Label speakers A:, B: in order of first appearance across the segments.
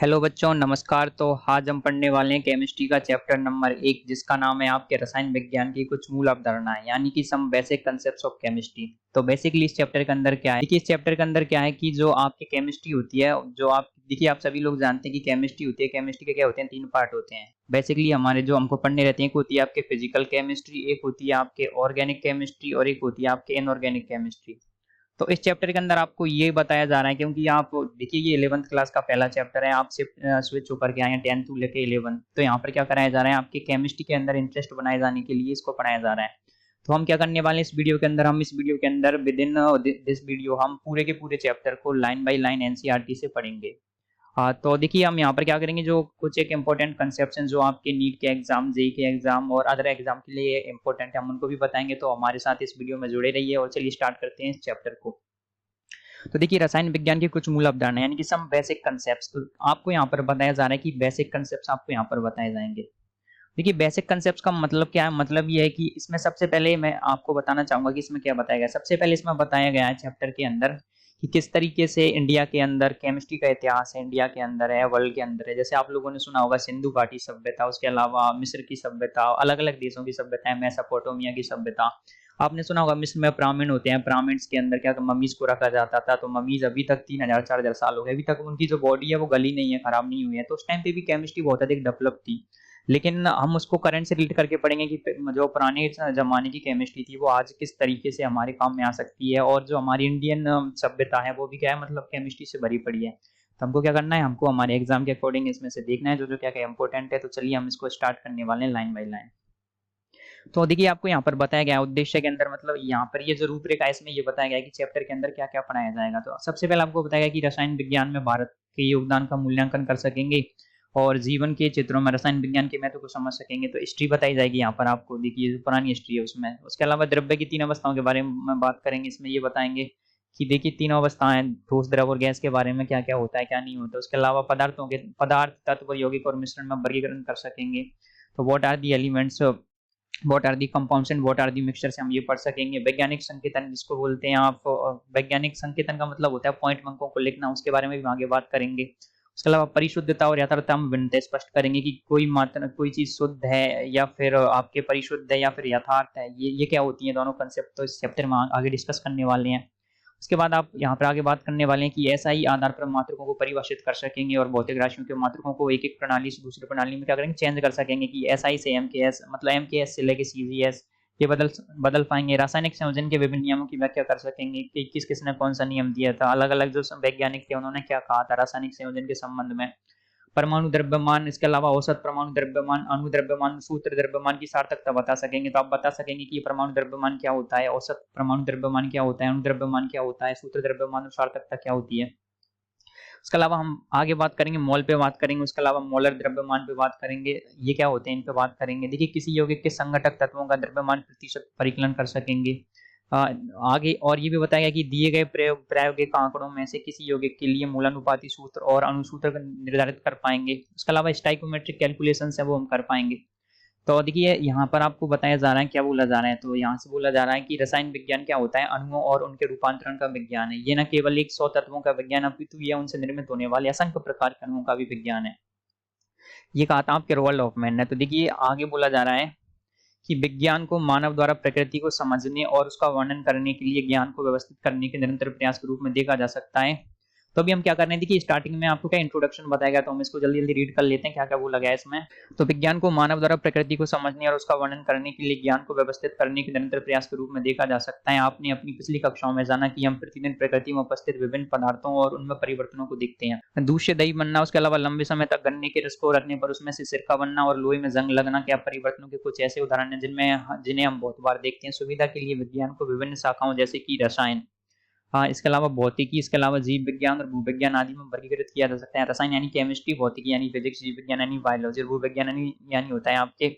A: Hello बच्चों, नमस्कार। तो आज हम पढ़ने वाले हैं केमिस्ट्री का चैप्टर नंबर 1, जिसका नाम है आपके रसायन विज्ञान की कुछ मूल अवधारणाएं, यानी कि some basic concepts of chemistry. तो बेसिकली इस चैप्टर के अंदर क्या है, देखिए इस चैप्टर के अंदर क्या है कि जो आपकी केमिस्ट्री होती है, जो आप देखिए आप सभी लोग जानते हैं कि केमिस्ट्री होती है। केमिस्ट्री के क्या होते हैं, 3 पार्ट होते हैं बेसिकली हमारे, जो हमको पढ़ने रहते हैं। एक होती है आपके फिजिकल केमिस्ट्री, एक होती है आपके ऑर्गेनिक केमिस्ट्री और एक होती है आपके इनऑर्गेनिक केमिस्ट्री। तो इस चैप्टर के अंदर आपको ये बताया जा रहा है, क्योंकि आप देखिए ये 11th क्लास का पहला चैप्टर है, आप से स्विच होकर के आए हैं 10th टू लेके 11th। तो यहाँ पर क्या कराया जा रहा है, आपके केमिस्ट्री के अंदर इंटरेस्ट बनाए जाने के लिए इसको पढ़ाया जा रहा है। तो हम क्या करने वाले हैं इस वीडियो के अंदर, हम इस वीडियो के अंदर विद इन दिस वीडियो हम पूरे के पूरे चैप्टर को लाइन बाय लाइन एनसीईआरटी से पढ़ेंगे। हाँ, तो देखिए हम यहाँ पर क्या करेंगे, जो कुछ एक इम्पोर्टेंट कंसेप्ट जो आपके नीट के एग्जाम, जेई के एग्जाम और अदर एग्जाम के लिए इम्पोर्टेंट है, हम उनको भी बताएंगे। तो हमारे साथ इस वीडियो में जुड़े रहिए और चलिए स्टार्ट करते हैं इस चैप्टर को। तो देखिए रसायन विज्ञान की कुछ मूल अवधारणा यानी कि सम बेसिक कंसेप्ट्स, तो आपको यहाँ पर बताया जा रहा है कि बेसिक कंसेप्ट्स आपको यहाँ पर बताए जाएंगे। देखिए बेसिक कंसेप्ट्स का मतलब क्या है, मतलब ये है कि इसमें सबसे पहले मैं आपको बताना चाहूंगा कि इसमें क्या बताया गया है। सबसे पहले इसमें बताया गया है चैप्टर के अंदर कि किस तरीके से इंडिया के अंदर केमिस्ट्री का इतिहास है, इंडिया के अंदर है, वर्ल्ड के अंदर है। जैसे आप लोगों ने सुना होगा सिंधु घाटी सभ्यता, उसके अलावा मिस्र की सभ्यता, अलग अलग देशों की सभ्यताएं, मेसोपोटामिया की सभ्यता। आपने सुना होगा मिस्र में ब्राह्मण होते हैं, ब्राह्मण्स के अंदर क्या मम्मीज को रखा जाता था। तो मम्मीज अभी तक 3000 4000 साल हो गए, अभी तक उनकी जो बॉडी है वो गली नहीं है, खराब नहीं हुई है। तो उस टाइम पे भी केमिस्ट्री बहुत अधिक डेवलप थी। लेकिन हम उसको करंट से रिलेट करके पढ़ेंगे कि जो पुराने जमाने की केमिस्ट्री थी वो आज किस तरीके से हमारे काम में आ सकती है, और जो हमारी इंडियन सभ्यता है वो भी क्या है, मतलब केमिस्ट्री से भरी पड़ी है। तो हमको क्या करना है, हमको हमारे एग्जाम के अकॉर्डिंग इसमें से देखना है जो जो क्या क्या इंपॉर्टेंट है। तो चलिए हम इसको स्टार्ट करने वाले हैं लाइन बाय लाइन। तो देखिए आपको यहाँ पर बताया गया है उद्देश्य के अंदर, मतलब यहाँ पर ये जो रूपरेखा है इसमें ये बताया गया है कि चैप्टर के अंदर क्या क्या पढ़ाया जाएगा। तो सबसे पहले आपको बताया गया कि रसायन विज्ञान में भारत के योगदान का मूल्यांकन कर सकेंगे और जीवन के क्षेत्रों में रसायन विज्ञान के महत्व को समझ सकेंगे। तो हिस्ट्री बताई जाएगी यहाँ पर आपको, देखिए जो पुरानी हिस्ट्री है उसमें। उसके अलावा द्रव्य की 3 अवस्थाओं के बारे में बात करेंगे, इसमें ये बताएंगे कि देखिए 3 अवस्थाएं, ठोस द्रव और गैस के बारे में क्या क्या होता है क्या नहीं होता। उसके अलावा पदार्थ तत्व यौगिक और मिश्रण में वर्गीकरण कर सकेंगे। तो what are the elements, what are the compounds and what are the mixture से हम ये पढ़ सकेंगे। वैज्ञानिक संकेतन जिसको बोलते हैं आप, वैज्ञानिक संकेतन का मतलब होता है पॉइंट अंकों को लिखना, उसके बारे में भी आगे बात करेंगे। उसके अलावा परिशुद्धता और यथार्थता हम भिन्नता स्पष्ट करेंगे कि कोई मात्रा, कोई चीज शुद्ध है या फिर आपके परिशुद्ध है या फिर यथार्थ है, ये क्या होती है दोनों कंसेप्ट। तो इस चैप्टर में आगे डिस्कस करने वाले हैं। उसके बाद आप यहाँ पर आगे बात करने वाले हैं कि एसआई आधार पर मात्रकों को परिभाषित कर सकेंगे और भौतिक राशियों के मात्रकों को एक एक प्रणाली से दूसरी प्रणाली में क्या करेंगे, चेंज कर सकेंगे कि एसआई से एमकेएस, मतलब एमकेएस से लेके सीजीएस, ये बदल बदल पाएंगे। रासायनिक संयोजन के विभिन्न नियमों की व्याख्या कर सकेंगे कि किस किसने कौन सा नियम दिया था, अलग अलग जो वैज्ञानिक थे उन्होंने क्या कहा था रासायनिक संयोजन के संबंध में। परमाणु द्रव्यमान, इसके अलावा औसत परमाणु द्रव्यमान, अणु द्रव्यमान, सूत्र द्रव्यमान की सार्थकता बता सकेंगे। तो आप बता सकेंगे कि परमाणु द्रव्यमान क्या होता है, औसत परमाणु द्रव्यमान क्या होता है, अणु द्रव्यमान क्या होता है, सूत्र द्रव्यमान और सार्थकता क्या होती है। उसके अलावा हम आगे बात करेंगे मॉल पे बात करेंगे, उसके अलावा मोलर द्रव्यमान पे बात करेंगे, ये क्या होते हैं इन पे बात करेंगे। देखिए किसी यौगिक के संघटक तत्वों का द्रव्यमान प्रतिशत परिकलन कर सकेंगे। अ, आगे और ये भी बताया गया कि दिए गए प्रायोगिक आंकड़ों में से किसी यौगिक के लिए मूलानुपाती सूत्र और अणुसूत्र निर्धारित कर पाएंगे। उसके अलावा स्टाइकोमेट्रिक कैलकुलेशन है वो हम कर पाएंगे। तो देखिए यहाँ पर आपको बताया जा रहा है, क्या बोला जा रहा है, तो यहाँ से बोला जा रहा है कि रसायन विज्ञान क्या होता है, अणुओं और उनके रूपांतरण का विज्ञान है। ये न केवल एक 100 तत्वों का विज्ञान, अपितु ये उनसे निर्मित होने वाले असंख्य प्रकार के अणुओं का भी विज्ञान है। ये कहा था आपके रोल्ड हॉफमैन ने। तो देखिए आगे बोला जा रहा है कि विज्ञान को मानव द्वारा प्रकृति को समझने और उसका वर्णन करने के लिए ज्ञान को व्यवस्थित करने के निरंतर प्रयास के रूप में देखा जा सकता है। तो अभी हम क्या कर रहे हैं, देखिए स्टार्टिंग में आपको क्या इंट्रोडक्शन बताया गया, तो हम इसको जल्दी जल्दी रीड कर लेते हैं क्या क्या बोला गया है इसमें। तो विज्ञान को मानव द्वारा प्रकृति को समझने और उसका वर्णन करने के लिए ज्ञान को व्यवस्थित करने के निरंतर प्रयास के रूप में देखा जा सकता है। आपने अपनी पिछली कक्षाओं में जाना कि हम प्रतिदिन प्रकृति में उपस्थित विभिन्न पदार्थों और उनमें परिवर्तनों को देखते हैं। दूध से दही बनना, उसके अलावा लंबे समय तक गन्ने के रस को रखने पर उसमें से सिरका बनना और लोहे में जंग लगना, क्या परिवर्तनों के कुछ ऐसे उदाहरण हैं जिन्हें हम बहुत बार देखते हैं। सुविधा के लिए विज्ञान को विभिन्न शाखाओं जैसे कि रसायन, हाँ इसके अलावा भौतिकी, इसके अलावा जीव विज्ञान और भूविज्ञान आदि में वर्गीकृत किया जा सकता है। रसायन यानी केमिस्ट्री, भौतिकी यानी फिजिक्स, जीव विज्ञान यानी बायोलॉजी और भूविज्ञान यानी होता है आपके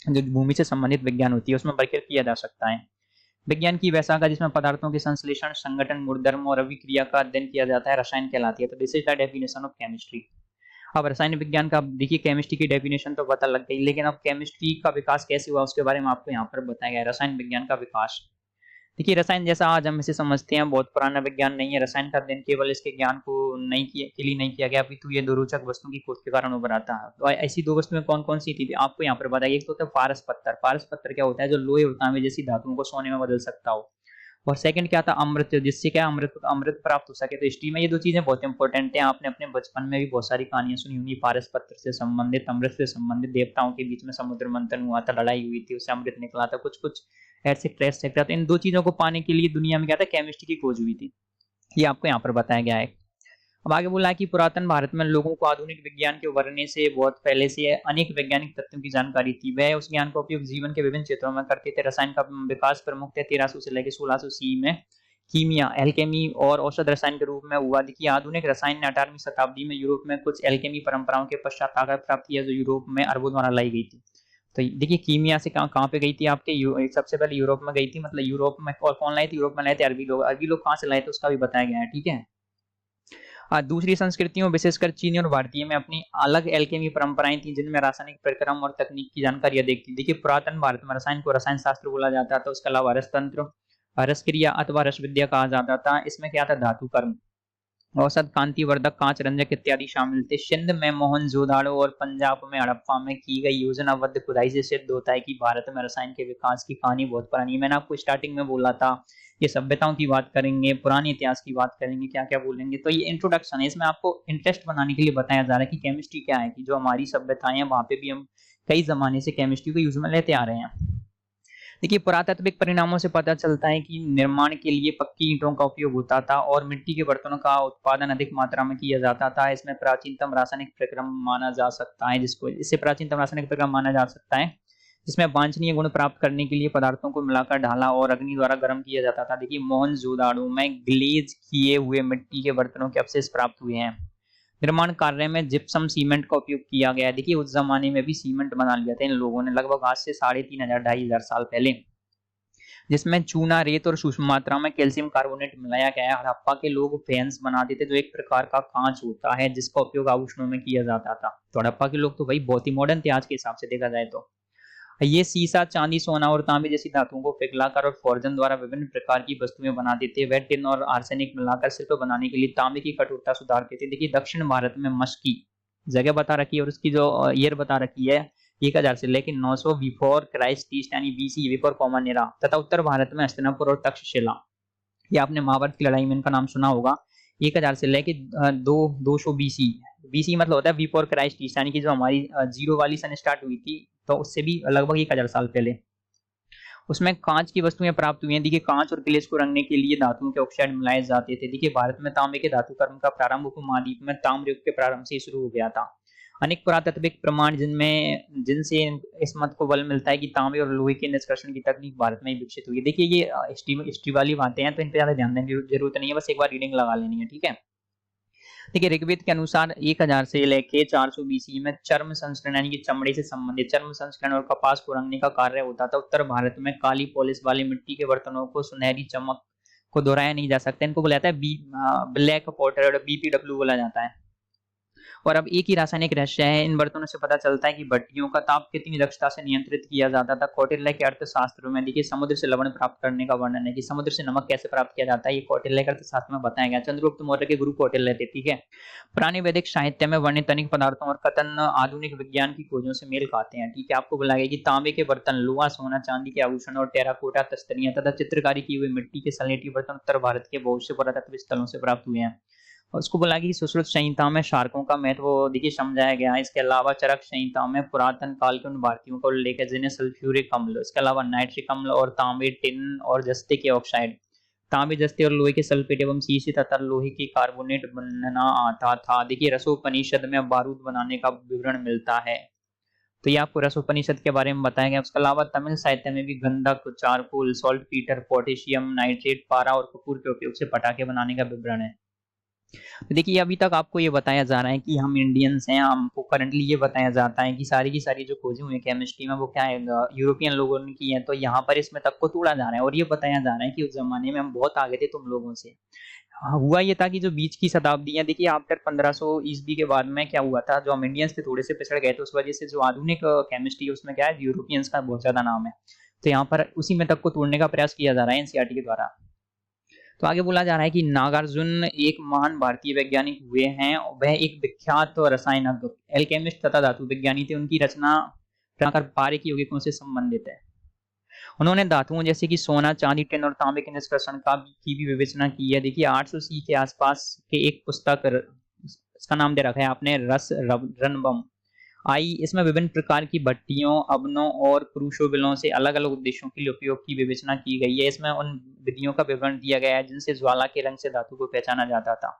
A: जो भूमि से संबंधित विज्ञान होती है उसमें वर्गीकृत किया जा सकता है। विज्ञान की वह शाखा जिसमें पदार्थों के संश्लेषण, संगठन, गुणधर्म और अभिक्रिया का अध्ययन किया जाता है, रसायन कहलाती है। तो this is the definition of chemistry. अब रसायन विज्ञान का देखिए, केमिस्ट्री की डेफिनेशन तो पता लग गई, लेकिन अब केमिस्ट्री का विकास कैसे हुआ उसके बारे में आपको यहाँ पर बताया गया है। रसायन विज्ञान का विकास, देखिए रसायन जैसा आज हम इसे समझते हैं बहुत पुराना विज्ञान नहीं है। रसायन का अध्ययन केवल इसके ज्ञान को नहीं किया के लिए नहीं किया गया, अपितु ये 2 रोचक वस्तुओं की खोज के कारण उभरा था। तो ऐसी 2 वस्तुएँ कौन-कौन सी थी? आपको यहाँ पर बताइए। एक तो होता है पारस पत्थर। पारस पत्थर क्या होता है? जो लोहे और तांबे जैसी धातुओं को सोने में बदल सकता हो। और सेकंड क्या था? अमृत, जिससे क्या अमृत अमृत प्राप्त हो सके। तो हिस्ट्री में ये 2 चीज़ें बहुत इंपॉर्टेंट हैं। आपने अपने बचपन में भी बहुत सारी कहानियाँ सुनी होंगी पारस पत्थर से संबंधित, अमृत से संबंधित। देवताओं के बीच में समुद्र मंथन हुआ था, लड़ाई हुई थी, उससे अमृत निकला था। कुछ-कुछ एटसेट्रा एटसेट्रा। तो इन 2 चीज़ों को पाने के लिए दुनिया में क्या था? केमिस्ट्री की खोज हुई थी। ये आपको यहाँ पर बताया गया है। अब आगे बोला है कि पुरातन भारत में लोगों को आधुनिक विज्ञान के उभरने से बहुत पहले से अनेक वैज्ञानिक तथ्यों की जानकारी थी। वह उस ज्ञान का उपयोग जीवन के विभिन्न क्षेत्रों में करते थे। रसायन का विकास प्रमुखतः 1300 से लेकर 1600 सी में कीमिया, एल्केमी और औषध रसायन के रूप में हुआ। देखिए आधुनिक रसायन ने 18वीं शताब्दी में यूरोप में कुछ एल्केमी परंपराओं के पश्चात ताकत प्राप्त किया जो यूरोप में अरबों द्वारा लाई गई थी। तो देखिए कीमिया से कहाँ कहाँ पे गई थी आपके सबसे पहले यूरोप में गई थी। मतलब यूरोप में और कौन लाए थे? यूरोप में लाए थे अरबी लोग। अरबी लोग कहाँ से लाए थे उसका भी बताया गया है। ठीक है। दूसरी संस्कृतियों विशेषकर चीनी और भारतीय में अपनी अलग एल्केमी परंपराएं थी जिनमें रासायनिक प्रक्रम और तकनीक की जानकारी अधिक थी। देखिए पुरातन भारत में रसायन को रसायन शास्त्र बोला जाता था। उसके अलावा रस तंत्र, रस क्रिया अथवा रस विद्या कहा जाता था। इसमें क्या था? धातु कर्म, औषध, कांतिवर्धक, कांच रंजक इत्यादि शामिल थे। सिंध में मोहनजोदाड़ो और पंजाब में हड़प्पा में की गई योजनाबद्ध खुदाई से सिद्ध होता है कि भारत में रसायन के विकास की कहानी बहुत पुरानी है। मैंने आपको स्टार्टिंग में बोला था ये सभ्यताओं की बात करेंगे, पुराने इतिहास की बात करेंगे, क्या-क्या बोलेंगे। तो ये इंट्रोडक्शन है, इसमें आपको इंटरेस्ट बनाने के लिए बताया जा रहा है कि केमिस्ट्री क्या है, कि जो हमारी सभ्यताएं हैं वहां पे भी हम कई जमाने से केमिस्ट्री को यूज में लेते आ रहे हैं। देखिए पुरातात्विक परिणामों से पता चलता है कि निर्माण के लिए पक्की ईंटों का उपयोग होता था और मिट्टी के बर्तनों का उत्पादन अधिक मात्रा में किया जाता था। इसमें प्राचीनतम रासायनिक प्रक्रम माना जा सकता है, जिसको इससे प्राचीनतम रासायनिक प्रक्रम माना जा सकता है जिसमें वांछनीय गुण प्राप्त करने के लिए पदार्थों को मिलाकर ढाला और अग्नि द्वारा गर्म किया जाता था। देखिए मोहनजोदाड़ो में ग्लेज किए हुए मिट्टी के बर्तनों के अवशेष प्राप्त हुए हैं। निर्माण कार्य में जिप्सम सीमेंट का उपयोग किया गया है। देखिए उस जमाने में भी सीमेंट बना लिया था इन लोगों ने, लगभग आज से 3500 2500 साल पहले, जिसमें चूना, रेत और सूक्ष्म मात्रा में कैल्शियम कार्बोनेट मिलाया गया है। हड़प्पा के लोग फेंस बनाते थे जो एक प्रकार का कांच होता है जिसका उपयोग आभूषणों में किया जाता था। तो हड़प्पा के लोग तो भाई बहुत ही मॉडर्न थे आज के हिसाब से देखा जाए तो। ये सीसा, चांदी, सोना और तांबे जैसी धातुओं को पिघलाकर और फॉर्जन द्वारा विभिन्न प्रकार की वस्तुएं बनाते थे। वे टिन और आर्सेनिक मिलाकर शिल्प बनाने के लिए तांबे की कठोरता सुधारते थे। देखिए दक्षिण भारत में मस्की जगह बता रखी है और उसकी जो ईयर बता रखी है 1000 से लेकर 900 बिफोर क्राइस्ट ईस्ट यानी बीसी बिफोर कॉमन एरा, तथा उत्तर भारत में हस्तिनापुर और तक्षशिला। ये आपने महाभारत की लड़ाई में इनका नाम सुना होगा। 1000 से लेकर 200 बीसी। बीसी मतलब होता है बिफोर क्राइस्ट ईस्ट, यानी कि जो हमारी जीरो वाली सन स्टार्ट हुई थी तो उससे भी लगभग 1000 साल पहले। उसमें कांच की वस्तुएं प्राप्त हुई हैं। देखिए कांच और ग्लेस को रंगने के लिए धातुओं के ऑक्साइड मिलाए जाते थे। देखिए भारत में तांबे के धातु कर्म का प्रारंभ उपमहाद्वीप में ताम्र युग के प्रारंभ से ही शुरू हो गया था। अनेक पुरातात्विक प्रमाण जिनसे इस मत को बल मिलता है कि तांबे और लोहे के निष्कर्षण की तकनीक भारत में ही विकसित हुई है। देखिए ये हिस्ट्री वाली बातें हैं तो इन पे ज्यादा ध्यान देने की जरूरत नहीं है, बस एक बार रीडिंग लगा लेनी है। ठीक है। देखिए ऋग्वेद के अनुसार 1000 से लेके 400 बीसी में चर्म संस्करण यानी कि चमड़े से संबंधित चर्म संस्करण और कपास को रंगने का कार्य होता था। उत्तर भारत में काली पॉलिश वाली मिट्टी के बर्तनों को सुनहरी चमक को दोहराया नहीं जा सकता। इनको बोला जाता है ब्लैक पॉटर, बीपीडब्ल्यू बोला जाता है। और अब एक ही रासायनिक रहस्य है, इन बर्तनों से पता चलता है कि भट्टियों का ताप कितनी दक्षता से नियंत्रित किया जाता था। कौटिल्य के अर्थशास्त्र में देखिए समुद्र से लवण प्राप्त करने का वर्णन है कि समुद्र से नमक कैसे प्राप्त किया जाता है, ये कौटिल्य के अर्थशास्त्र में बताया गया। चंद्रगुप्त मौर्य के गुरु कौटिल्य थे। ठीक है। पुराने वैदिक साहित्य में वर्णित अनेक पदार्थों और कथन आधुनिक विज्ञान की खोजों से मेल खाते हैं। ठीक है। आपको बोला गया कि तांबे के बर्तन, लोहा, सोना, चांदी के आभूषण और टेराकोटा तस्तरियां तथा चित्रकारी की हुई मिट्टी के सलेटी बर्तन उत्तर भारत के बहुत से पुरातत्व स्थलों से प्राप्त हुए हैं। और उसको बोला कि सुश्रुत संहिता में शार्कों का महत्व देखिए समझाया गया है। इसके अलावा चरक संहिता में पुरातन काल के उन भारतीयों का उल्लेख है जिन्हें सल्फ्यूरिक अम्ल, इसके अलावा नाइट्रिक अम्ल और तांबे, टिन और जस्ते के ऑक्साइड, तांबे, जस्ते और लोहे के सल्फेट एवं सीसे तथा लोहे के कार्बोनेट बनना आता था। देखिए रसोपनिषद में बारूद बनाने का विवरण मिलता है। तो ये आपको रसोपनिषद के बारे में बताया गया। उसके अलावा तमिल साहित्य में भी गंधक, charcoal, salt Peter, potassium nitrate, पारा और कपूर के उपयोग से पटाखे बनाने का विवरण है। तो देखिए अभी तक आपको ये बताया जा रहा है कि हम इंडियंस हैं, हमको करंटली ये बताया जाता है कि सारी की सारी जो खोजें हुई है केमिस्ट्री में वो क्या है यूरोपियन लोगों ने की है। तो यहाँ पर इसमें तक को तोड़ा जा रहा है और ये बताया जा रहा है कि उस जमाने में हम बहुत आगे थे तुम लोगों से। हाँ, हुआ ये था कि जो बीच की शताब्दियां देखिए आफ्टर 1500 ईस्वी के बाद में क्या हुआ था, जो हम इंडियंस थे थोड़े से पिछड़ गए थे, उस वजह से जो आधुनिक केमिस्ट्री है उसमें क्या है यूरोपियंस का बहुत ज्यादा नाम है। तो यहाँ पर उसी मेथड को तोड़ने का प्रयास किया जा रहा है एनसीईआरटी के द्वारा। तो आगे बोला जा रहा है कि नागार्जुन एक महान भारतीय वैज्ञानिक हुए हैं। वह एक विख्यात रसायनज्ञ, एल्केमिस्ट तथा धातु विज्ञानी थे। उनकी रचना बारीक यौगिकों से संबंधित है। उन्होंने धातुओं जैसे कि सोना, चांदी, टिन और तांबे के निष्कर्षण की भी विवेचना की है। देखिए 800 सी के आसपास के एक पुस्तक, इसका नाम दे रखा है आपने रनबम आई। इसमें विभिन्न प्रकार की भट्टियों, अवनों और क्रूशोबिलों से अलग अलग उद्देश्यों के लिए उपयोग की विवेचना की गई है। इसमें उन विधियों का विवरण दिया गया है जिनसे ज्वाला के रंग से धातु को पहचाना जाता था।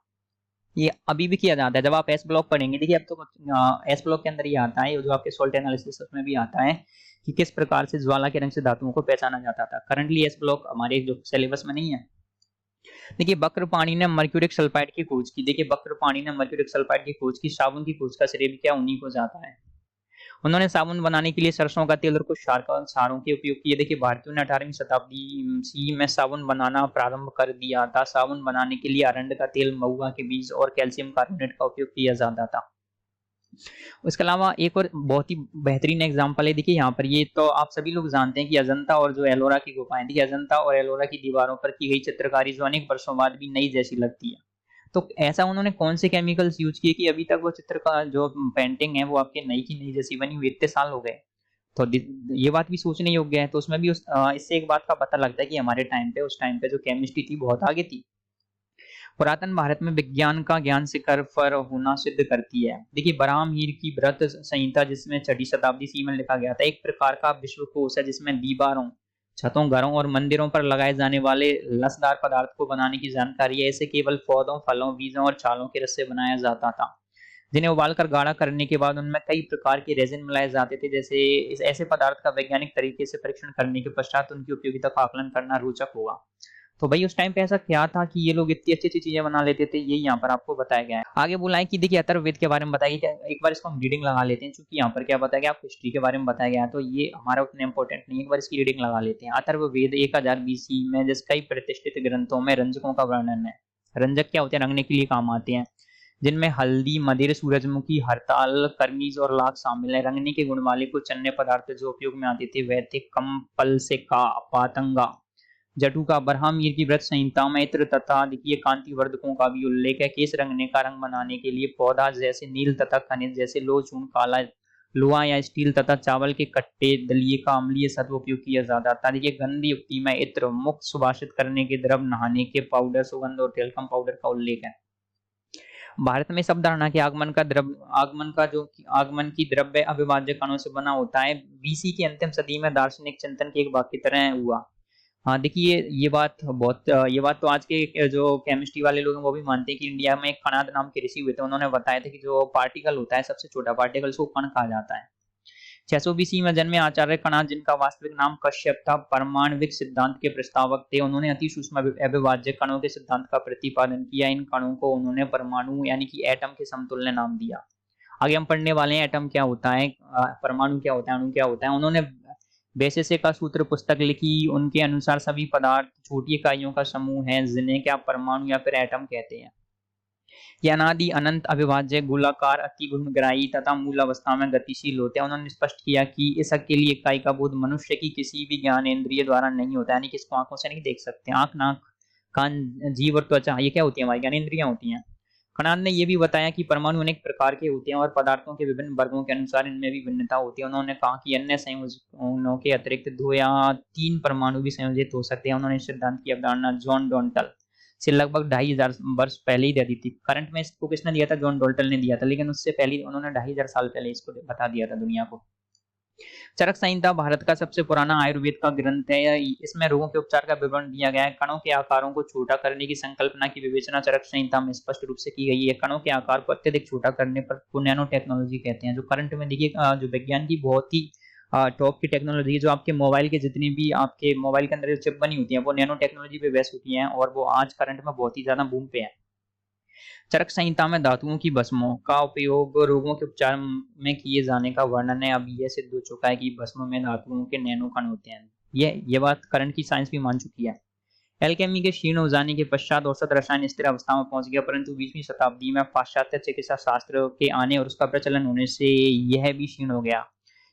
A: ये अभी भी किया जाता है। जब आप एस ब्लॉक पढ़ेंगे, देखिए अब तो एस ब्लॉक के अंदर ये आता है, जो आपके सॉल्ट एनालिसिस में भी आता है कि किस प्रकार से ज्वाला के रंग से धातुओं को पहचाना जाता था। करंटली एस ब्लॉक हमारे जो सिलेबस में नहीं है। देखिए बक्रपाणी ने मर्क्यूरिक सल्फाइड की खोज की। देखिए बक्रपाणी ने मर्क्यूरिक सल्फाइड की खोज की। साबुन की खोज का श्रेय भी क्या उन्हीं को जाता है। उन्होंने साबुन बनाने के लिए सरसों का तेल और कुछ क्षारों के उपयोग किए। देखिए भारतीयों ने 18वीं शताब्दी सी में साबुन बनाना प्रारंभ कर दिया था। साबुन बनाने के लिए अरंड का तेल, महुआ के बीज और कैल्शियम कार्बोनेट का उपयोग किया जाता था। इसके अलावा एक और बहुत ही बेहतरीन एग्जांपल है। देखिए यहाँ पर, ये तो आप सभी लोग जानते हैं कि अजंता और जो एलोरा की गुफाएं, देखिए अजंता और एलोरा की दीवारों पर की गई चित्रकारी जो अनेक वर्षों बाद भी नई जैसी लगती है। तो ऐसा उन्होंने कौन से केमिकल्स यूज किए कि अभी तक वो चित्र का जो पेंटिंग है वो आपके नई की नई जैसी बनी हुई, इतने साल हो गए। तो ये बात भी सोचने योग्य है। तो उसमें भी इससे एक बात का पता लगता है कि हमारे टाइम पे, उस टाइम पे जो केमिस्ट्री थी बहुत आगे थी। पुरातन भारत में विज्ञान का ज्ञान शिखर पर होना सिद्ध करती है। देखिए बराहमीर की व्रत संहिता, जिसमें 6वीं शताब्दी ईस्वी में लिखा गया था, एक प्रकार का विश्वकोश है जिसमें दीवारों, छतों, घरों और मंदिरों पर लगाए जाने वाले लसदार पदार्थ को बनाने की जानकारी है। इसे केवल पौधों, फलों, बीजों और छालों के रस से बनाया जाता था, जिन्हें उबालकर गाढ़ा करने के बाद उनमें कई प्रकार के रेजिन मिलाए जाते थे। जैसे इस ऐसे पदार्थ का वैज्ञानिक तरीके से परीक्षण करने के पश्चात उनकी उपयोगिता का आकलन करना रोचक होगा। तो भाई उस टाइम पे ऐसा क्या था कि ये लोग इतनी अच्छी अच्छी चीजें बना लेते थे, ये यहाँ पर आपको बताया गया है। आगे बोला है कि देखिए अथर्ववेद के बारे में बताया गया। एक बार इसको हम रीडिंग लगा लेते हैं, क्योंकि यहाँ पर क्या बताया गया, आपको हिस्ट्री के बारे में बताया गया है, तो ये हमारा उतना इंपॉर्टेंट नहीं है। एक बार इसकी रीडिंग लगा लेते हैं। अथर्ववेद 1000 BC में, जिस कई प्रतिष्ठित ग्रंथों में रंजकों का वर्णन है। रंजक क्या होते हैं, रंगने के लिए काम आते हैं, जिनमें हल्दी, मदिर, सूरजमुखी, हरताल, करमीज और लाख शामिल है। रंगने के गुण वाले कुछ अन्य पदार्थ जो उपयोग में आते थे वह थे कंपल से का, पातंगा, जटुका। बरहामीर की व्रत संहिता में इत्र तथा देखिए कांतिवर्धकों का भी उल्लेख है। केस रंगने का रंग बनाने के लिए पौधा जैसे नील तथा खनिज जैसे लोह, चूर्ण, काला, लोहा या स्टील तथा चावल के कट्टे, दलिये का अम्लीय सत्व उपयोग किया जाता था। देखिए गंध युक्ति में इत्र, मुख सुभाषित करने के द्रव, नहाने के पाउडर, सुगंध और टेल्कम पाउडर का उल्लेख है। भारत में सब धारणा के आगमन की द्रव्य अविभाज्य कणों से बना होता है। BC की अंतिम सदी में दार्शनिक चिंतन की एक भाग की तरह हुआ। हाँ देखिए ये बात तो आज के जो केमिस्ट्री वाले लोग हैं वो भी मानते हैं कि इंडिया में एक कणाद नाम के ऋषि हुए थे। उन्होंने बताया था कि जो पार्टिकल होता है, सबसे छोटा पार्टिकल, उसको कण कहा जाता है। 600 BC में जन्मे आचार्य कणाद, जिनका वास्तविक नाम कश्यप था, परमाणविक सिद्धांत के प्रस्तावक थे। उन्होंने अति सूक्ष्म अविभाज्य कणों के सिद्धांत का प्रतिपादन किया। इन कणों को उन्होंने परमाणु यानी कि एटम के समतुल्य नाम दिया। आगे हम पढ़ने वाले हैं एटम क्या होता है, परमाणु क्या होता है, अणु क्या होता है। उन्होंने बेसेसे का सूत्र पुस्तक लिखी। उनके अनुसार सभी पदार्थ छोटी इकाइयों का समूह है, जिन्हें क्या परमाणु या फिर एटम कहते हैं। ये अनादि, अनंत, अविभाज्य, गोलाकार, अति गुणग्राही तथा मूल अवस्था में गतिशील होते हैं। उन्होंने स्पष्ट किया कि इस अकेली इकाई का बोध मनुष्य की किसी भी ज्ञानेंद्रिय द्वारा नहीं होता, यानी कि इसको आंखों से नहीं देख सकते। आंख, नाक, कान, जीभ और त्वचा, ये क्या होती है, हमारी ज्ञानेंद्रियां होती हैं। कणाद ने यह भी बताया कि परमाणु अनेक प्रकार के होते हैं और पदार्थों के विभिन्न वर्गों के अनुसार इनमें भी भिन्नता होती है। उन्होंने कहा कि अन्य संयोजनों के अतिरिक्त 2 या 3 परमाणु भी संयोजित हो सकते हैं। उन्होंने इस सिद्धांत की अवधारणा जॉन डॉल्टन से लगभग 2500 वर्ष पहले ही दे दी थी। करंट में इसको किसने दिया था, जॉन डॉल्टन ने दिया था, लेकिन उससे पहले उन्होंने 2500 साल पहले इसको बता दिया था दुनिया को। चरक संहिता भारत का सबसे पुराना आयुर्वेद का ग्रंथ है। इसमें रोगों के उपचार का विवरण दिया गया है। कणों के आकारों को छोटा करने की संकल्पना की विवेचना चरक संहिता में स्पष्ट रूप से की गई है। कणों के आकार को अत्यधिक छोटा करने पर को नैनो टेक्नोलॉजी कहते हैं। जो करंट में देखिए जो विज्ञान की बहुत ही टॉप की टेक्नोलॉजी, जो आपके मोबाइल के जितनी भी आपके मोबाइल के अंदर जो चिप बनी होती है वो नैनो टेक्नोलॉजी पे बेस होती है, और वो आज करंट में बहुत ही ज्यादा बूम पे है। चरक संहिता में धातुओं की भस्मों का उपयोग रोगों के उपचार में किए जाने का वर्णन है। अब यह सिद्ध हो चुका है कि भस्म में धातुओं के नैनो कण होते हैं। ये बात करंट की साइंस भी मान चुकी है। एल्केमी के क्षीण हो जाने के पश्चात औसत रसायन स्थिर अवस्था में पहुंच गया, परंतु 20वीं शताब्दी में पाश्चात्य चिकित्सा शास्त्र के आने और उसका प्रचलन होने से यह भी क्षीण हो गया।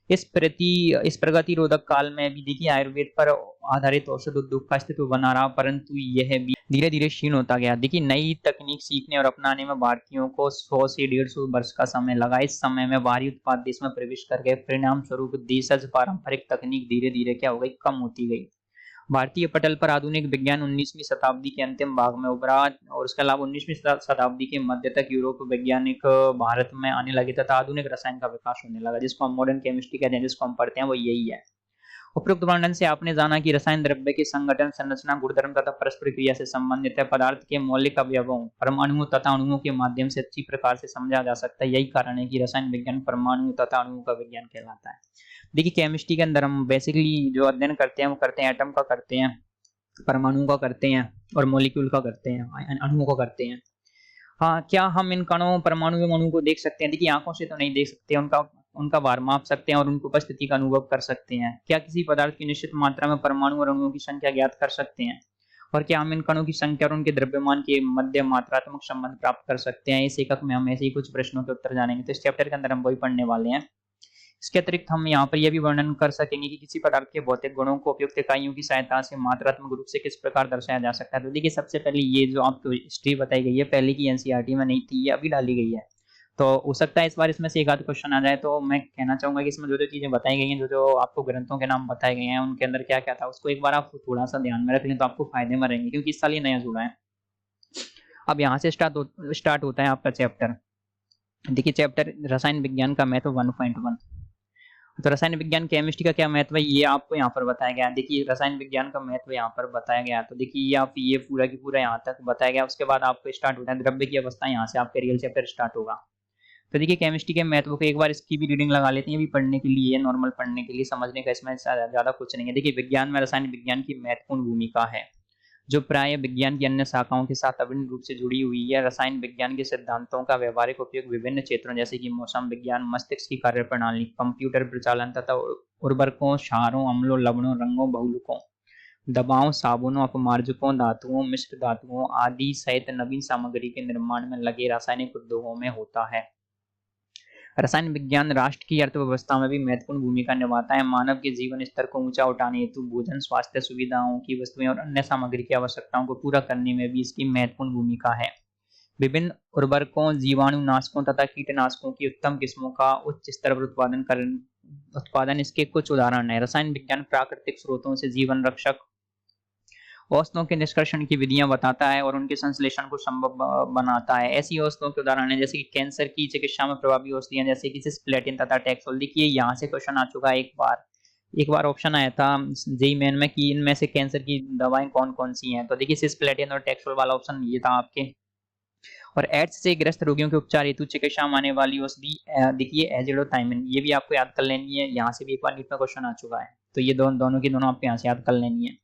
A: इस प्रगतिरोधक काल में भी देखिए आयुर्वेद पर आधारित औषध उद्योग का अस्तित्व बना रहा, परंतु यह भी धीरे धीरे क्षीण होता गया। देखिए नई तकनीक सीखने और अपनाने में भारतीयों को 100 से 150 वर्ष का समय लगा। इस समय में बाहरी उत्पाद देश में प्रवेश कर गए, परिणाम स्वरूप देशज पारंपरिक तकनीक धीरे धीरे क्या हो गई, कम होती गई। भारतीय पटल पर आधुनिक विज्ञान 19वीं शताब्दी के अंतिम भाग में उभरा और उसके अलावा 19वीं शताब्दी के मध्य तक यूरोप वैज्ञानिक भारत में आने लगे तथा आधुनिक रसायन का विकास होने लगा, जिसको हम मॉडर्न केमिस्ट्री कहते हैं, जिसको हम पढ़ते हैं वो यही है। उपरोक्त वर्णन से आपने जाना कि रसायन द्रव्य के संगठन, संरचना, गुणधर्म तथा परस्पर क्रिया से संबंधित है। पदार्थ के मौलिक अवयवों, परमाणुओं तथा अणुओं के माध्यम से अच्छी प्रकार से समझा जा सकता है। यही कारण है कि रसायन विज्ञान परमाणु तथा अणुओं का विज्ञान कहलाता है। देखिए केमिस्ट्री के अंदर हम बेसिकली जो अध्ययन करते हैं वो करते हैं एटम का करते हैं, परमाणु का करते हैं और मॉलिक्यूल का करते हैं, अणुओं का करते हैं। हाँ, क्या हम इन कणों, परमाणु एवं अणुओं को देख सकते हैं? देखिए आंखों से तो नहीं देख सकते, उनका भार माप सकते हैं और उनकी उपस्थिति का अनुभव कर सकते हैं। क्या किसी पदार्थ की निश्चित मात्रा में परमाणु और अणुओं की संख्या ज्ञात कर सकते हैं? और क्या हम इन कणों की संख्या और उनके द्रव्यमान के मध्य मात्रात्मक संबंध प्राप्त कर सकते हैं? इस एकक में हम ऐसे ही कुछ प्रश्नों के उत्तर जानेंगे। तो इस चैप्टर के अंदर हम वही पढ़ने वाले हैं। इसके अतिरिक्त हम यहाँ पर यह भी वर्णन कर सकेंगे कि किसी पदार्थ के भौतिक गुणों को उपयुक्त इकाइयों की सहायता से मात्रात्मक रूप से किस प्रकार दर्शाया जा सकता है। तो देखिए सबसे पहले ये जो आपको हिस्ट्री बताई गई है पहले की एनसीईआरटी में नहीं थी, ये अभी डाली गई है। तो हो सकता है इस बार इसमें से एक आध क्वेश्चन आ जाए। तो मैं कहना चाहूंगा कि इसमें जो जो चीजें बताई गई हैं, जो जो आपको ग्रंथों के नाम बताए गए हैं, उनके अंदर क्या क्या था उसको एक बार आप थोड़ा सा ध्यान में रख लें तो आपको फायदे में रहेंगे, क्योंकि इस साल ये नया जुड़ा है। अब यहाँ से स्टार्ट होता है आपका चैप्टर। देखिए चैप्टर रसायन विज्ञान का महत्व 1.1। तो रसायन विज्ञान केमिस्ट्री का क्या महत्व है ये आपको यहाँ पर बताया गया है। देखिए रसायन विज्ञान का महत्व यहाँ पर बताया गया है। तो देखिए आप ये पूरा की पूरा यहाँ तक बताया गया। उसके बाद आपको स्टार्ट होता है द्रव्य की अवस्था, यहाँ से आपका रियल चैप्टर स्टार्ट होगा। तो देखिए केमिस्ट्री के महत्व को एक बार इसकी भी रीडिंग लगा लेते हैं, ये भी पढ़ने के लिए, नॉर्मल पढ़ने के लिए, समझने का इसमें ज्यादा कुछ नहीं है। देखिए विज्ञान में रसायन विज्ञान की महत्वपूर्ण भूमिका है, जो प्राय विज्ञान की अन्य शाखाओं के साथ अभिन्न रूप से जुड़ी हुई है। रसायन विज्ञान के सिद्धांतों का व्यवहारिक उपयोग विभिन्न क्षेत्रों जैसे कि मौसम विज्ञान, मस्तिष्क की कार्यप्रणाली, कंप्यूटर प्रचालन तथा उर्वरकों, क्षारों, अम्लों, लवणों, रंगों, बहुलकों, दबावों, साबुनों, अपमार्जकों, धातुओं, मिश्र धातुओं आदि सहित नवीन सामग्री के निर्माण में लगे रासायनिक उद्योगों में होता है। रसायन विज्ञान राष्ट्र की अर्थव्यवस्था में भी महत्वपूर्ण भूमिका निभाता है। मानव के जीवन स्तर को ऊंचा उठाने हेतु भोजन, स्वास्थ्य सुविधाओं की वस्तुएं और अन्य सामग्री की आवश्यकताओं को पूरा करने में भी इसकी महत्वपूर्ण भूमिका है। विभिन्न उर्वरकों, जीवाणुनाशकों तथा कीटनाशकों की उत्तम किस्मों का उच्च स्तर पर उत्पादन इसके कुछ उदाहरण है। रसायन विज्ञान प्राकृतिक स्रोतों से जीवन रक्षक औषधों के निष्कर्षण की विधियां बताता है और उनके संश्लेषण को संभव बनाता है। ऐसी औषधों के उदाहरण है जैसे कि कैंसर की चिकित्सा में प्रभावी औषधियां जैसे कि सिस्प्लेटिन तथा टैक्सोल। देखिए यहाँ से क्वेश्चन आ चुका है एक बार ऑप्शन आया था जेई मेन में कि इनमें से कैंसर की दवाएं कौन कौन सी हैं। तो देखिए सिस्प्लेटिन और टैक्सोल वाला ऑप्शन ये था आपके। और एड्स से ग्रस्त रोगियों के उपचार हेतु चिकित्सा में आने वाली औषधि देखिए एजिडोथाइमिन, ये भी आपको याद कर लेनी है। यहाँ से भी एक बार नीट में क्वेश्चन आ चुका है, तो ये दोनों की दोनों आपको यहाँ से याद कर लेनी है।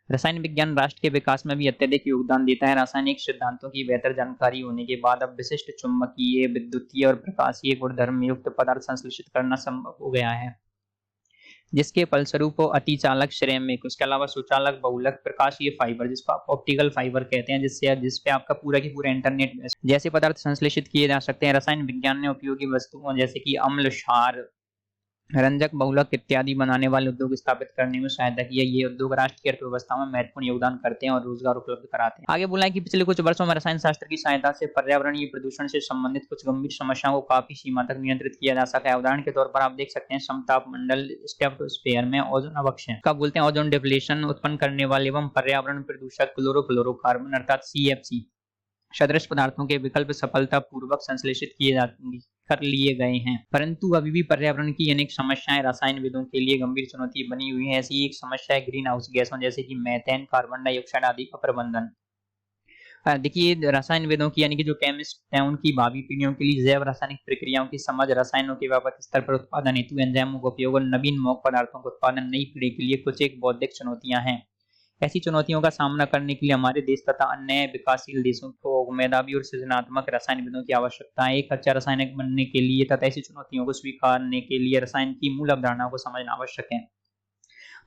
A: रसायन विज्ञान राष्ट्र के विकास में भी अत्यधिक योगदान देता है। रासायनिक सिद्धांतों की बेहतर जानकारी होने के बाद अब विशिष्ट चुंबकीय, विद्युतीय और प्रकाशीय गुणधर्म युक्त पदार्थ संश्लेषित करना संभव हो गया है, जिसके फलस्वरूप अतिचालक, श्रैमिक, उसके अलावा सुचालक, बहुलक, प्रकाशीय फाइबर जिसको आप ऑप्टिकल फाइबर कहते हैं, जिसपे आपका पूरा की पूरा इंटरनेट जैसे पदार्थ संश्लेषित किए जा सकते हैं। रसायन विज्ञान ने उपयोगी वस्तुओं जैसे कि अम्ल, क्षार, रंजक, बहुलक इत्यादि बनाने वाले उद्योग स्थापित करने में सहायता की है। ये उद्योग राष्ट्र की अर्थव्यवस्था में महत्वपूर्ण योगदान करते हैं और रोजगार उपलब्ध कराते हैं। आगे बोला है कि पिछले कुछ वर्षों में रसायन शास्त्र की सहायता से पर्यावरणीय प्रदूषण से संबंधित कुछ गंभीर समस्याओं को काफी सीमा तक नियंत्रित किया जा सका है। उदाहरण के तौर पर आप देख सकते हैं समताप मंडल, स्ट्रेटोस्फेयर में ओजोन अवक्षय का बोलते हैं ओजोन डिप्लेशन उत्पन्न करने वाले एवं पर्यावरण प्रदूषक क्लोरोफ्लोरोकार्बन अर्थात CFC सदृश पदार्थों के विकल्प सफलता पूर्वक संश्लेषित कर लिए गए हैं, परंतु अभी भी पर्यावरण की अनेक समस्याएं रसायनविदों के लिए गंभीर चुनौती बनी हुई है। ऐसी एक समस्या है ग्रीन हाउस गैसों जैसे कि मीथेन, कार्बन डाइऑक्साइड आदि का प्रबंधन। देखिए रसायनविदों की यानी कि जो केमिस्ट हैं उनकी भावी पीढ़ियों के लिए जैव रासायनिक प्रक्रियाओं की समझ, रसायनों के व्यापक स्तर पर उत्पादन हेतु एंजाइमों का उपयोग और नवीन मौक पदार्थों का उत्पादन नई पीढ़ी के लिए कुछ एक बौद्धिक चुनौतियां हैं। ऐसी चुनौतियों का सामना करने के लिए हमारे देश तथा अन्य विकासशील देशों को मेधावी और सृजनात्मक रसायनविदों की आवश्यकता है। एक अच्छा रासायनिक बनने के लिए तथा ऐसी चुनौतियों को स्वीकारने के लिए रसायन की मूल अवधारणाओं को समझना आवश्यक है।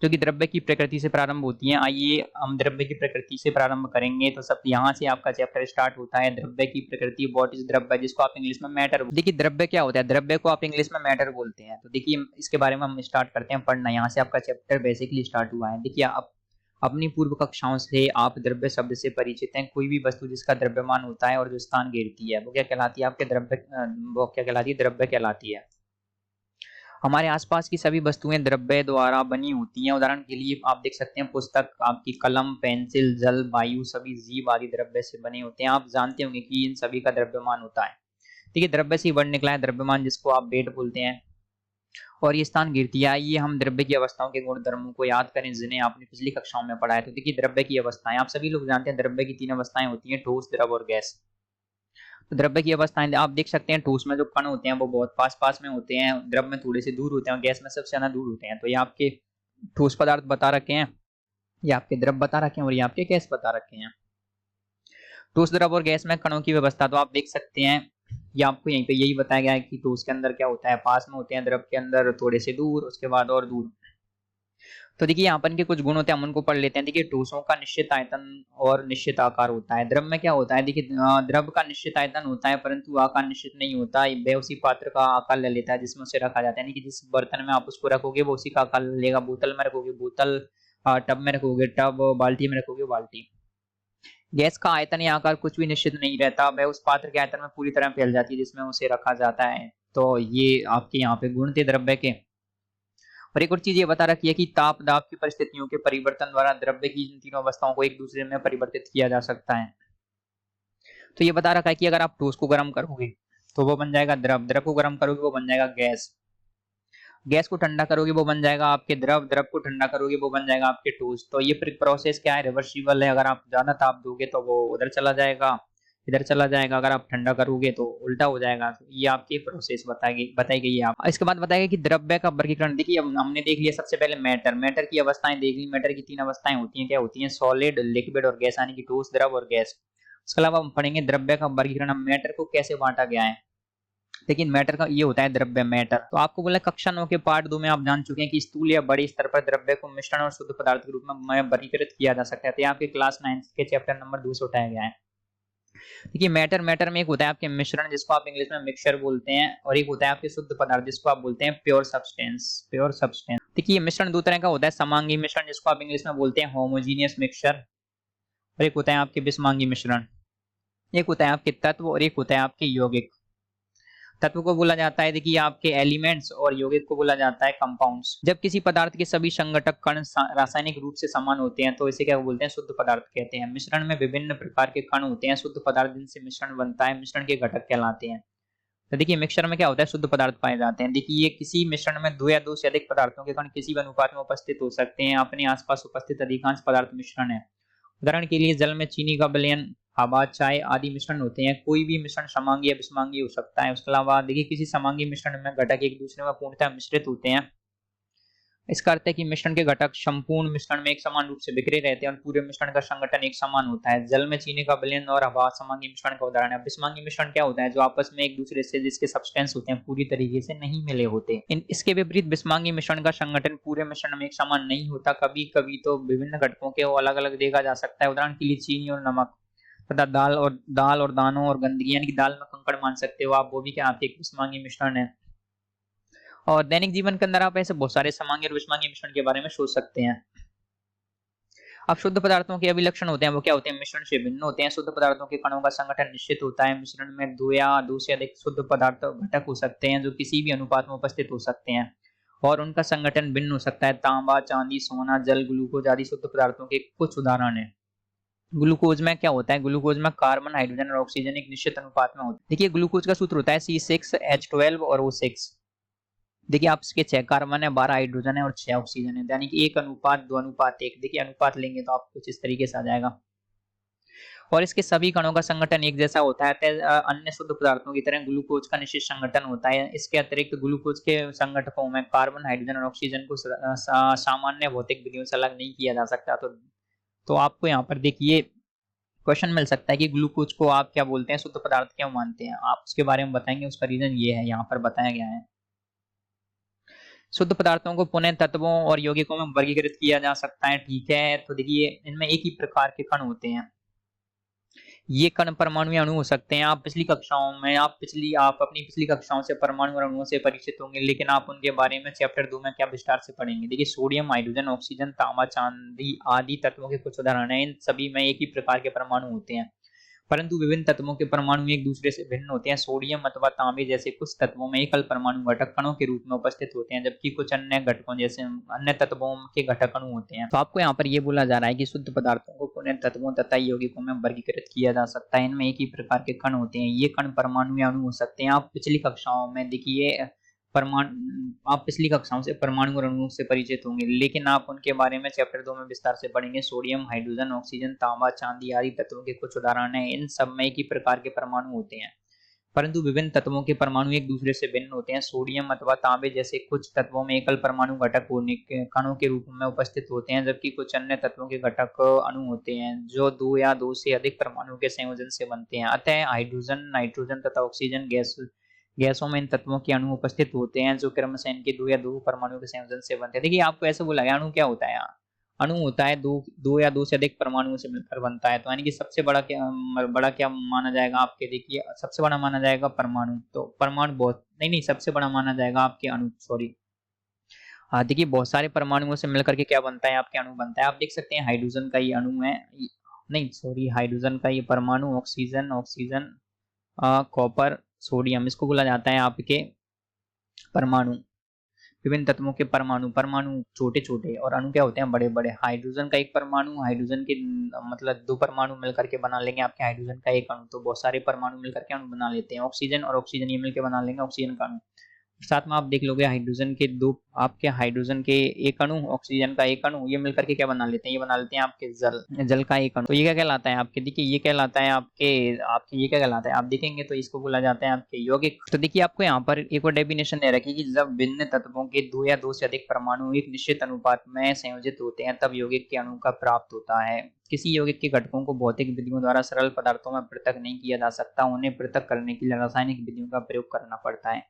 A: जो कि द्रव्य की प्रकृति से प्रारंभ होती हैं। आइए हम द्रव्य की प्रकृति से प्रारंभ करेंगे। तो सब यहाँ से आपका चैप्टर स्टार्ट होता है, द्रव्य की प्रकृति, व्हाट इज द्रव्य, जिसको आप इंग्लिश में मैटर। देखिए द्रव्य क्या होता है, द्रव्य को आप इंग्लिश में मैटर बोलते हैं। तो देखिए इसके बारे में हम स्टार्ट करते हैं पढ़ना। यहाँ से आपका चैप्टर बेसिकली स्टार्ट हुआ है। देखिए आप अपनी पूर्व कक्षाओं से आप द्रव्य शब्द से परिचित हैं। कोई भी वस्तु जिसका द्रव्यमान होता है और जो स्थान घेरती है वो क्या कहलाती है, आपके द्रव्य, वो क्या कहलाती है, द्रव्य कहलाती है। हमारे आसपास की सभी वस्तुएं द्रव्य द्वारा बनी होती हैं। उदाहरण के लिए आप देख सकते हैं पुस्तक, आपकी कलम, पेंसिल, जल, वायु, सभी जीव आदि द्रव्य से बने होते हैं। आप जानते होंगे कि इन सभी का द्रव्यमान होता है। ठीक है, द्रव्य से वर्ड निकला है द्रव्यमान, जिसको आप वेट बोलते हैं, और ये स्थान गिरती है। आइए हम द्रव्य की अवस्थाओं के गुण धर्मों को याद करें जिन्हें आपने पिछली कक्षाओं में पढ़ा है। तो देखिए द्रव्य की अवस्थाएं, आप सभी लोग जानते हैं द्रव्य की 3 अवस्थाएं होती हैं, ठोस, द्रव और गैस। तो द्रव्य की अवस्थाएं आप देख सकते हैं, ठोस में जो कण होते हैं वो बहुत पास पास में होते हैं, द्रव में थोड़े से दूर होते हैं, और गैस में सबसे ज्यादा दूर होते हैं। तो ये आपके ठोस पदार्थ बता रखे हैं, ये आपके द्रव बता रखे हैं, और ये आपके गैस बता रखे हैं। ठोस, द्रव और गैस में कणों की व्यवस्था तो आप देख सकते हैं, ये आपको यहीं पे यही बताया गया है कि ठोस के अंदर क्या होता है, पास में होते हैं, द्रव के अंदर थोड़े से दूर, उसके बाद और दूर। तो देखिए यहाँ पर इनके कुछ गुण होते हैं, हम उनको पढ़ लेते हैं। देखिए ठोसों का निश्चित आयतन और निश्चित आकार होता है। द्रव में क्या होता है, देखिए द्रव का निश्चित आयतन होता है परंतु आकार निश्चित नहीं होता। वह उसी पात्र का आकार ले लेता है जिसमें उसे रखा जाता है, यानी कि जिस बर्तन में आप उसको रखोगे वो उसी का आकार लेगा। बोतल में रखोगे बोतल, टब में रखोगे टब, बाल्टी में रखोगे बाल्टी। गैस का आयतन या आकार कुछ भी निश्चित नहीं रहता, वह उस पात्र के आयतन में पूरी तरह फैल जाती है जिसमें उसे रखा जाता है। तो ये आपके यहाँ पे गुण थे द्रव्य के। और एक और चीज ये बता रखी है कि ताप दाब की परिस्थितियों के परिवर्तन द्वारा द्रव्य की इन तीनों अवस्थाओं को एक दूसरे में परिवर्तित किया जा सकता है। तो ये बता रखा है कि अगर आप ठोस को गर्म करोगे तो वो बन जाएगा द्रव, द्रव को गर्म करोगे वो बन जाएगा गैस, गैस को ठंडा करोगे वो बन जाएगा आपके द्रव, द्रव को ठंडा करोगे वो बन जाएगा आपके ठोस। तो ये प्रोसेस क्या है, रिवर्सिबल है। अगर आप ज्यादा ताप दोगे तो वो उधर चला जाएगा, इधर चला जाएगा। अगर आप ठंडा करोगे तो उल्टा हो जाएगा। तो ये आपकी प्रोसेस बताई गई है। आप इसके बाद बताएगा कि द्रव्य का वर्गीकरण। देखिए अब हमने देख लिया सबसे पहले मैटर, मैटर की अवस्थाएं देख ली। मैटर की 3 अवस्थाएं होती हैं, क्या होती हैं, सॉलिड, लिक्विड और गैस, यानी कि ठोस, द्रव और गैस। इसके अलावा हम पढ़ेंगे द्रव्य का वर्गीकरण, मैटर को कैसे बांटा गया है। लेकिन मैटर का ये होता है द्रव्य, मैटर। तो आपको बोला कक्षा 9 के पार्ट 2 में आप जान चुके हैं कि स्थूल या बड़े स्तर पर द्रव्य को मिश्रण और शुद्ध पदार्थ के रूप में वर्गीकृत किया जा सकता है। तो आपके क्लास 9 के चैप्टर नंबर 2 से उठाया गया है। देखिए मैटर में एक होता है आपके मिश्रण, जिसको आप इंग्लिश में मिक्सचर बोलते हैं, और एक होता है आपके शुद्ध पदार्थ जिसको आप बोलते हैं प्योर सब्सटेंस, प्योर सब्सटेंस। देखिए मिश्रण 2 तरह का होता है, समांगी मिश्रण जिसको आप इंग्लिश में बोलते हैं होमोजीनियस मिक्सचर, और एक होता है आपके विषमांगी मिश्रण। एक होता है आपके तत्व और एक होता है आपके यौगिक। तत्व को बोला जाता है देखिए आपके एलिमेंट्स, और यौगिक को बोला जाता है कंपाउंड्स। जब किसी पदार्थ के सभी संघटक कण रासायनिक रूप से समान होते हैं तो इसे क्या बोलते हैं, शुद्ध पदार्थ कहते हैं। मिश्रण में विभिन्न प्रकार के कण होते हैं, शुद्ध पदार्थ जिनसे मिश्रण बनता है मिश्रण के घटक कहलाते हैं। तो देखिए मिक्सचर में क्या होता है, शुद्ध पदार्थ पाए जाते हैं। देखिए ये किसी मिश्रण में 2 या 2 से अधिक पदार्थों के कण किसी भी अनुपात में उपस्थित हो सकते हैं। अपने आसपास उपस्थित अधिकांश पदार्थ मिश्रण है। उदाहरण के लिए जल में चीनी का विलयन, हवा, चाय आदि मिश्रण होते हैं। कोई भी मिश्रण समांगी या विषमांगी हो सकता है। उसके अलावा देखिए किसी समांगी मिश्रण में घटक एक दूसरे में पूर्णतः मिश्रित होते हैं। इसका अर्थ है कि मिश्रण के घटक संपूर्ण मिश्रण में एक समान रूप से बिखरे रहते हैं और पूरे मिश्रण का संगठन एक समान होता है। जल में चीनी का विलयन और हवा समांगी मिश्रण का उदाहरण है। विषमांगी मिश्रण क्या होता है, जो आपस में एक दूसरे से जिसके सब्सटेंस होते हैं पूरी तरीके से नहीं मिले होते। इसके विपरीत विषमांगी मिश्रण का संगठन पूरे मिश्रण में एक समान नहीं होता। कभी कभी तो विभिन्न घटकों के अलग अलग देखा जा सकता है। उदाहरण के लिए चीनी और नमक तथा दाल और दानों और गंदगी, यानी कि दाल में कंकड़ मान सकते हो आप, वो भी क्या आपके एक विषमांगी मिश्रण है। और दैनिक जीवन के अंदर आप ऐसे बहुत सारे समांगी और विषमांगी मिश्रण के बारे में सोच सकते हैं। अब शुद्ध पदार्थों के अभिलक्षण होते हैं, वो क्या होते हैं, मिश्रण से भिन्न होते हैं। शुद्ध पदार्थों के कणों का संगठन निश्चित होता है। मिश्रण में 2 या 2 से अधिक शुद्ध पदार्थ घटक हो सकते हैं जो किसी भी अनुपात में उपस्थित हो सकते हैं और उनका संगठन भिन्न हो सकता है। तांबा, चांदी, सोना, जल, ग्लूकोज आदि शुद्ध पदार्थों के कुछ उदाहरण है। ग्लूकोज में क्या होता है, ग्लूकोज में कार्बन, हाइड्रोजन और ऑक्सीजन एक निश्चित अनुपात में होता है। देखिए ग्लूकोज का सूत्र होता है C6H12 और O6। देखिए आप इसके 6 कार्बन है, 12 हाइड्रोजन है और 6 ऑक्सीजन है, यानी कि 1:2:1। देखिए अनुपात लेंगे तो आप कुछ इस तरीके से आ जाएगा। और इसके सभी कणों का संगठन एक जैसा होता है। अन्य शुद्ध पदार्थों की तरह ग्लूकोज का निश्चित संगठन होता है। इसके अतिरिक्त ग्लूकोज के संगठकों में कार्बन, हाइड्रोजन और ऑक्सीजन को सामान्य भौतिक विधियों से अलग नहीं किया जा सकता। तो आपको यहाँ पर देखिए क्वेश्चन मिल सकता है कि ग्लूकोज को आप क्या बोलते हैं, शुद्ध पदार्थ क्यों मानते हैं। आप उसके बारे में बताएंगे, उसका रीजन ये है, यहाँ पर बताया गया है। शुद्ध पदार्थों को पुनः तत्वों और यौगिकों में वर्गीकृत किया जा सकता है, ठीक है। तो देखिए इनमें एक ही प्रकार के कण होते हैं, ये कण परमाणु या अणु हो सकते हैं। आप अपनी पिछली कक्षाओं से परमाणु और अणुओं से परिचित होंगे, लेकिन आप उनके बारे में चैप्टर 2 में क्या विस्तार से पढ़ेंगे। देखिए सोडियम, हाइड्रोजन, ऑक्सीजन, तांबा, चांदी आदि तत्वों के कुछ उदाहरण हैं। इन सभी में एक ही प्रकार के परमाणु होते हैं, परंतु विभिन्न तत्वों के परमाणु एक दूसरे से भिन्न होते हैं। सोडियम अथवा तांबे जैसे कुछ तत्वों में एकल परमाणु घटक कणों के रूप में उपस्थित होते हैं, जबकि कुछ अन्य घटकों जैसे अन्य तत्वों के घटक अणु होते हैं। तो आपको यहाँ पर यह बोला जा रहा है कि शुद्ध पदार्थों को पुनः तत्वों तथा यौगिकों में वर्गीकृत किया जा सकता है। इनमें एक ही प्रकार के कण होते हैं, ये कण परमाणु या अणु हो सकते हैं। आप पिछली कक्षाओं से परमाणु और अणुओं से परिचित होंगे, लेकिन आप उनके बारे में चैप्टर 2 में विस्तार से पढ़ेंगे। सोडियम, हाइड्रोजन, ऑक्सीजन, तांबा, चांदी आदि तत्वों के कुछ उदाहरण हैं। इन सब में एक ही प्रकार के परमाणु होते हैं, परंतु विभिन्न तत्वों के परमाणु एक दूसरे से भिन्न होते हैं। सोडियम अथवा तांबे जैसे कुछ तत्वों में एकल परमाणु घटक होने के कणों के रूप में उपस्थित होते हैं, जबकि कुछ अन्य तत्वों के घटक अणु होते हैं जो दो या दो से अधिक परमाणु के संयोजन से बनते हैं। अतः हाइड्रोजन, नाइट्रोजन तथा ऑक्सीजन गैसों में इन तत्वों के अणु उपस्थित होते हैं जो क्रमशः इनके दो या दो परमाणु के संयोजन से बनते हैं। देखिए आपको ऐसे बोला गया अणु क्या होता है, अणु होता है दो या दो से अधिक परमाणुओं से मिलकर बनता है। तो यानी कि सबसे बड़ा क्या माना जाएगा आपके, देखिए सबसे बड़ा माना जाएगा परमाणु। तो परमाणु बहुत नहीं, सबसे बड़ा माना जाएगा आपके अणु, सॉरी। हाँ देखिए बहुत सारे परमाणुओं से मिलकर के क्या बनता है, आपके अणु बनता है। आप देख सकते हैं हाइड्रोजन का ये अणु है, नहीं सॉरी, हाइड्रोजन का ये परमाणु, ऑक्सीजन कॉपर, सोडियम, इसको बोला जाता है आपके परमाणु। विभिन्न तत्वों के परमाणु छोटे छोटे और अणु क्या होते हैं, बड़े बड़े। हाइड्रोजन का एक परमाणु, हाइड्रोजन के मतलब दो परमाणु मिलकर के बना लेंगे आपके हाइड्रोजन का एक अणु, तो बहुत सारे परमाणु मिलकर के अणु बना लेते हैं। ऑक्सीजन और ऑक्सीजन ये मिलकर बना लेंगे ऑक्सीजन का अणु। साथ में आप देख लोगे हाइड्रोजन के एक अणु, ऑक्सीजन का एक अणु, ये मिलकर के क्या बना लेते हैं, ये बना लेते हैं आपके जल का एक अणु। तो ये क्या कहलाता है आपके, देखिए ये कहलाता है आपके आपके ये क्या कहलाता है, आप देखेंगे तो इसको बोला जाता है आपके यौगिक। तो देखिए आपको यहाँ पर एक और डेफिनेशन दे रखी है कि जब भिन्न तत्वों के दो या दो से अधिक परमाणु एक निश्चित अनुपात में संयोजित होते हैं तब यौगिक के अणु का प्राप्त होता है। किसी यौगिक के घटकों को भौतिक विधियों द्वारा सरल पदार्थों में पृथक नहीं किया जा सकता, उन्हें पृथक करने के लिए रासायनिक विधियों का प्रयोग करना पड़ता है।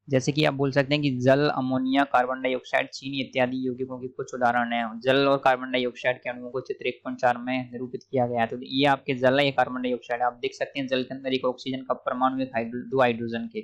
A: जैसे कि आप बोल सकते हैं कि जल, अमोनिया, कार्बन डाइऑक्साइड, चीनी इत्यादि यौगिकों के कुछ उदाहरण हैं। जल और कार्बन डाइऑक्साइड के अणुओं को चित्र 1.4 में निरूपित किया गया है। तो ये आपके जल है, ये कार्बन डाइऑक्साइड। आप देख सकते हैं जल के अंदर एक ऑक्सीजन का परमाणु, दो हाइड्रोजन के।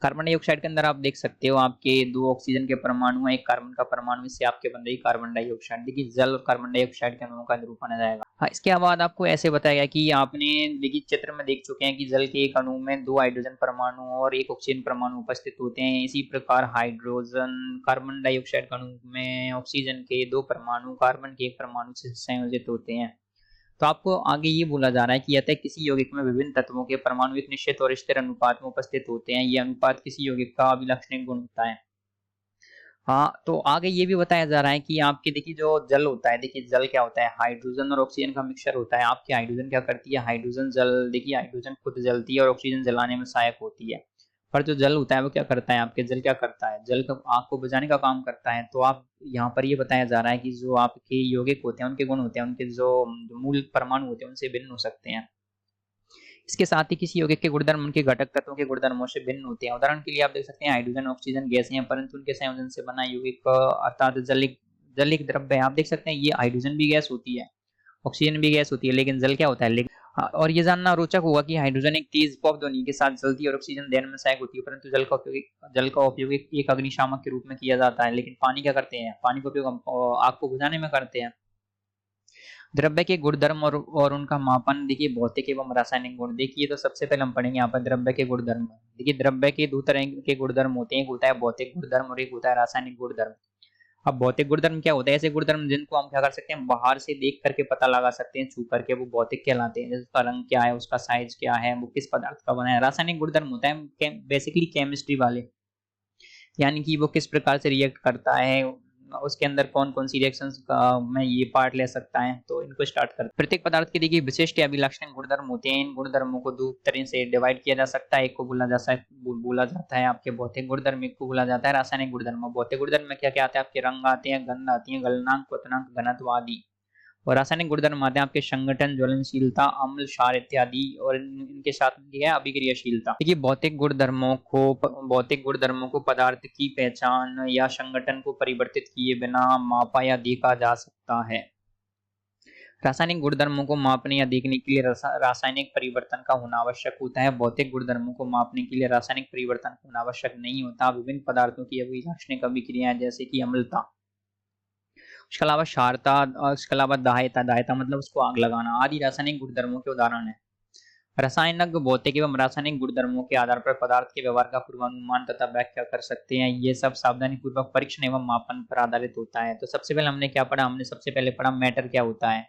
A: कार्बन डाइऑक्साइड के अंदर आप देख सकते हो आपके दो ऑक्सीजन के परमाणु है, एक कार्बन का परमाणु, इससे आपके बन रही कार्बन डाइऑक्साइड। देखिए जल और कार्बन डाइऑक्साइड के अणुओं का निरूपण आ जाएगा। हाँ, इसके बाद आपको ऐसे बताया गया कि आपने देखिए चित्र में देख चुके हैं कि जल के एक अणु में दो हाइड्रोजन परमाणु और एक ऑक्सीजन परमाणु उपस्थित होते हैं। इसी प्रकार हाइड्रोजन कार्बन डाइऑक्साइड के अणु में ऑक्सीजन के दो परमाणु कार्बन के एक परमाणु से संयोजित होते हैं। तो आपको आगे ये बोला जा रहा है कि अतः किसी यौगिक में विभिन्न तत्वों के परमाणु एक निश्चित और स्थिर अनुपात में उपस्थित होते हैं। ये अनुपात किसी यौगिक का अभिलक्षणिक गुण होता है। हाँ, तो आगे ये भी बताया जा रहा है कि आपके देखिए जो जल होता है, देखिए जल क्या होता है, हाइड्रोजन और ऑक्सीजन का मिक्सचर होता है। आपकी हाइड्रोजन क्या करती है, हाइड्रोजन जल, देखिए हाइड्रोजन खुद जलती है और ऑक्सीजन जलाने में सहायक होती है। पर जो जल होता है वो क्या करता है, आपके जल क्या करता है, जल का आग को बुझाने का काम करता है। तो आप यहाँ पर ये बताया जा रहा है कि जो आपके यौगिक होते हैं उनके गुण होते हैं, उनके जो मूल परमाणु होते हैं उनसे भिन्न हो सकते हैं। इसके साथ ही किसी यौगिक के गुणधर्म उनके घटक तत्वों के गुणधर्मों से भिन्न होते हैं। उदाहरण के लिए आप देख सकते हैं हाइड्रोजन ऑक्सीजन गैसें हैं, परंतु उनके संयोजन से बना यौगिक अर्थात जल एक द्रव्य है। आप देख सकते हैं ये हाइड्रोजन भी गैस होती है, ऑक्सीजन भी गैस होती है, लेकिन जल क्या होता है, लेकिन हाँ, और ये जानना रोचक होगा कि हाइड्रोजन एक तेज पॉप ध्वनि के साथ जलती है और ऑक्सीजन दहन में सहायक होती है, परंतु जल का उपयोग एक अग्निशामक के रूप में किया जाता है। लेकिन पानी क्या करते हैं, पानी का उपयोग हम आग को बुझाने में करते हैं। द्रव्य के गुणधर्म और उनका मापन, देखिए भौतिक एवं रासायनिक गुण। देखिए तो सबसे पहले हम पढ़ेंगे यहाँ पर द्रव्य के गुणधर्म। देखिए द्रव्य के दो तरह के गुणधर्म होते हैं, एक होता है भौतिक गुणधर्म और एक होता है रासायनिक गुणधर्म। अब भौतिक गुणधर्म क्या होता है, ऐसे गुणधर्म जिनको हम क्या कर सकते हैं, बाहर से देख करके पता लगा सकते हैं, छू करके, वो भौतिक कहलाते हैं। जैसे उसका रंग क्या है, उसका साइज क्या है, वो किस पदार्थ का बना है। रासायनिक गुणधर्म होता है बेसिकली केमिस्ट्री वाले, यानी कि वो किस प्रकार से रिएक्ट करता है, उसके अंदर कौन कौन सी रिएक्शंस का में ये पार्ट ले सकता है। तो इनको स्टार्ट करते हैं। प्रत्येक पदार्थ के देखिए विशिष्ट या अभिलक्षणिक गुणधर्म होते हैं। इन गुणधर्मों को दो तरह से डिवाइड किया जा सकता है। एक को बोला जाता है आपके भौतिक गुणधर्म, एक को बोला जाता है रासायनिक गुणधर्म। भौतिक गुणधर्म में क्या क्या आता है, आपके रंग आते हैं, गंध आती है, गलनांक, क्वथनांक, घनत्व आदि। और रासायनिक गुणधर्म आते हैं आपके संगठन, ज्वलनशीलता, अम्ल, क्षार इत्यादि, और इनके साथ है अभिक्रियाशीलता। देखिए भौतिक गुणधर्मों को पदार्थ की पहचान या संगठन को परिवर्तित किए बिना मापा या देखा जा सकता है। रासायनिक गुणधर्मों को मापने या देखने के लिए रासायनिक परिवर्तन का होना आवश्यक होता है। भौतिक गुणधर्मों को मापने के लिए रासायनिक परिवर्तन होना आवश्यक नहीं होता। विभिन्न पदार्थों की अभिलाक्षणिक अभिक्रियाएं जैसे कि अम्लता, उसके अलावा क्षारता, और उसके अलावा दाह्यता, दाह्यता मतलब उसको आग लगाना, आदि रासायनिक गुणधर्मों के उदाहरण है। रसायनज्ञ भौतिक एवं रासायनिक गुणधर्मों के आधार पर पदार्थ के व्यवहार का पूर्वानुमान तथा व्याख्या कर सकते हैं। ये सब सावधानी पूर्वक परीक्षण एवं मापन पर आधारित होता है। तो सबसे पहले हमने क्या पढ़ा? हमने सबसे पहले पढ़ा मैटर क्या होता है,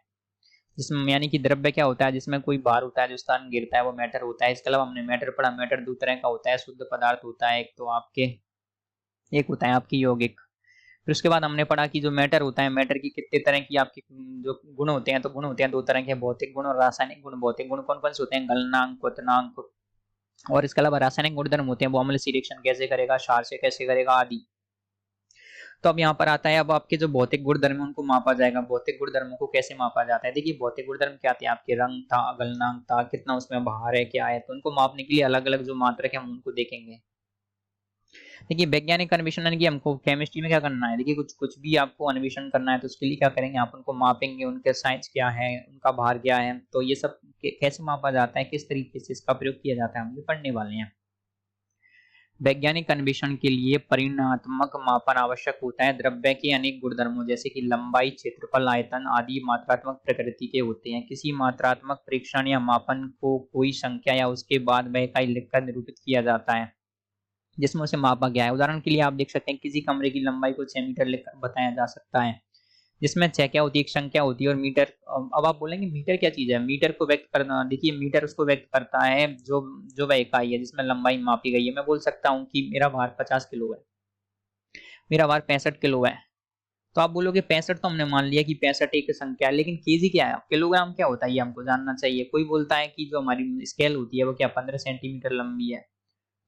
A: जिसमें यानी कि द्रव्य क्या होता है, जिसमें कोई भार होता है, जो स्थान गिरता है वो मैटर होता है। इसके अलावा हमने मैटर पढ़ा, मैटर दो तरह का होता है, शुद्ध पदार्थ होता है एक, तो आपके एक होता है आपकी यौगिक। फिर उसके बाद हमने पढ़ा कि जो मैटर होता है, मैटर की कितने तरह की आपके जो गुण होते हैं, तो गुण होते हैं दो तरह के, भौतिक गुण और रासायनिक गुण। भौतिक गुण कौन कौन से होते हैं? गलनांक, क्वथनांक, और इसके अलावा रासायनिक गुणधर्म होते हैं, वो अम्ल से रिएक्शन कैसे करेगा, क्षार से कैसे करेगा, आदि। तो अब यहाँ पर आता है, अब आपके जो भौतिक गुणधर्म है उनको मापा जाएगा। भौतिक गुणधर्मों को कैसे मापा जाता है? देखिए भौतिक गुणधर्म क्या आते हैं आपके, रंग था, गलनांक था, कितना उसमें भार है, क्या है, तो उनको मापने के लिए अलग अलग जो मात्रक है हम उनको देखेंगे। देखिए वैज्ञानिक अन्वेषण यानी कि हमको केमिस्ट्री में क्या करना है, देखिए कुछ कुछ भी आपको अन्वेषण करना है तो उसके लिए क्या करेंगे, आप उनको मापेंगे, उनके साइज क्या है, उनका भार क्या है, तो ये सब कैसे मापा जाता है, किस तरीके से इसका प्रयोग किया जाता है, हम ये पढ़ने वाले हैं। वैज्ञानिक अन्वेषण के लिए परिमाणात्मक मापन आवश्यक होता है। द्रव्य के अनेक गुणधर्मों जैसे कि लंबाई, क्षेत्रफल, आयतन आदि मात्रात्मक प्रकृति के होते हैं। किसी मात्रात्मक परीक्षण या मापन को कोई संख्या या उसके बाद वह इकाई लिखकर निरूपित किया जाता है जिसमें उसे मापा गया है। उदाहरण के लिए आप देख सकते हैं किसी कमरे की लंबाई को 6 मीटर लिखकर बताया जा सकता है, जिसमें 6 क्या होती है, एक संख्या होती है, और मीटर, अब आप बोलेंगे मीटर क्या चीज है? मीटर को व्यक्त करना, देखिए मीटर उसको व्यक्त करता है जो जो वह इकाई है जिसमें लंबाई मापी गई है। मैं बोल सकता हूँ कि मेरा भार 50 किलो है, मेरा भार 65 किलो है, तो आप बोलोगे 65 तो हमने मान लिया कि 65 एक संख्या है, लेकिन केजी क्या है, किलोग्राम क्या होता है, ये हमको जानना चाहिए। कोई बोलता है कि जो हमारी स्केल होती है वो क्या 15 सेंटीमीटर लंबी है,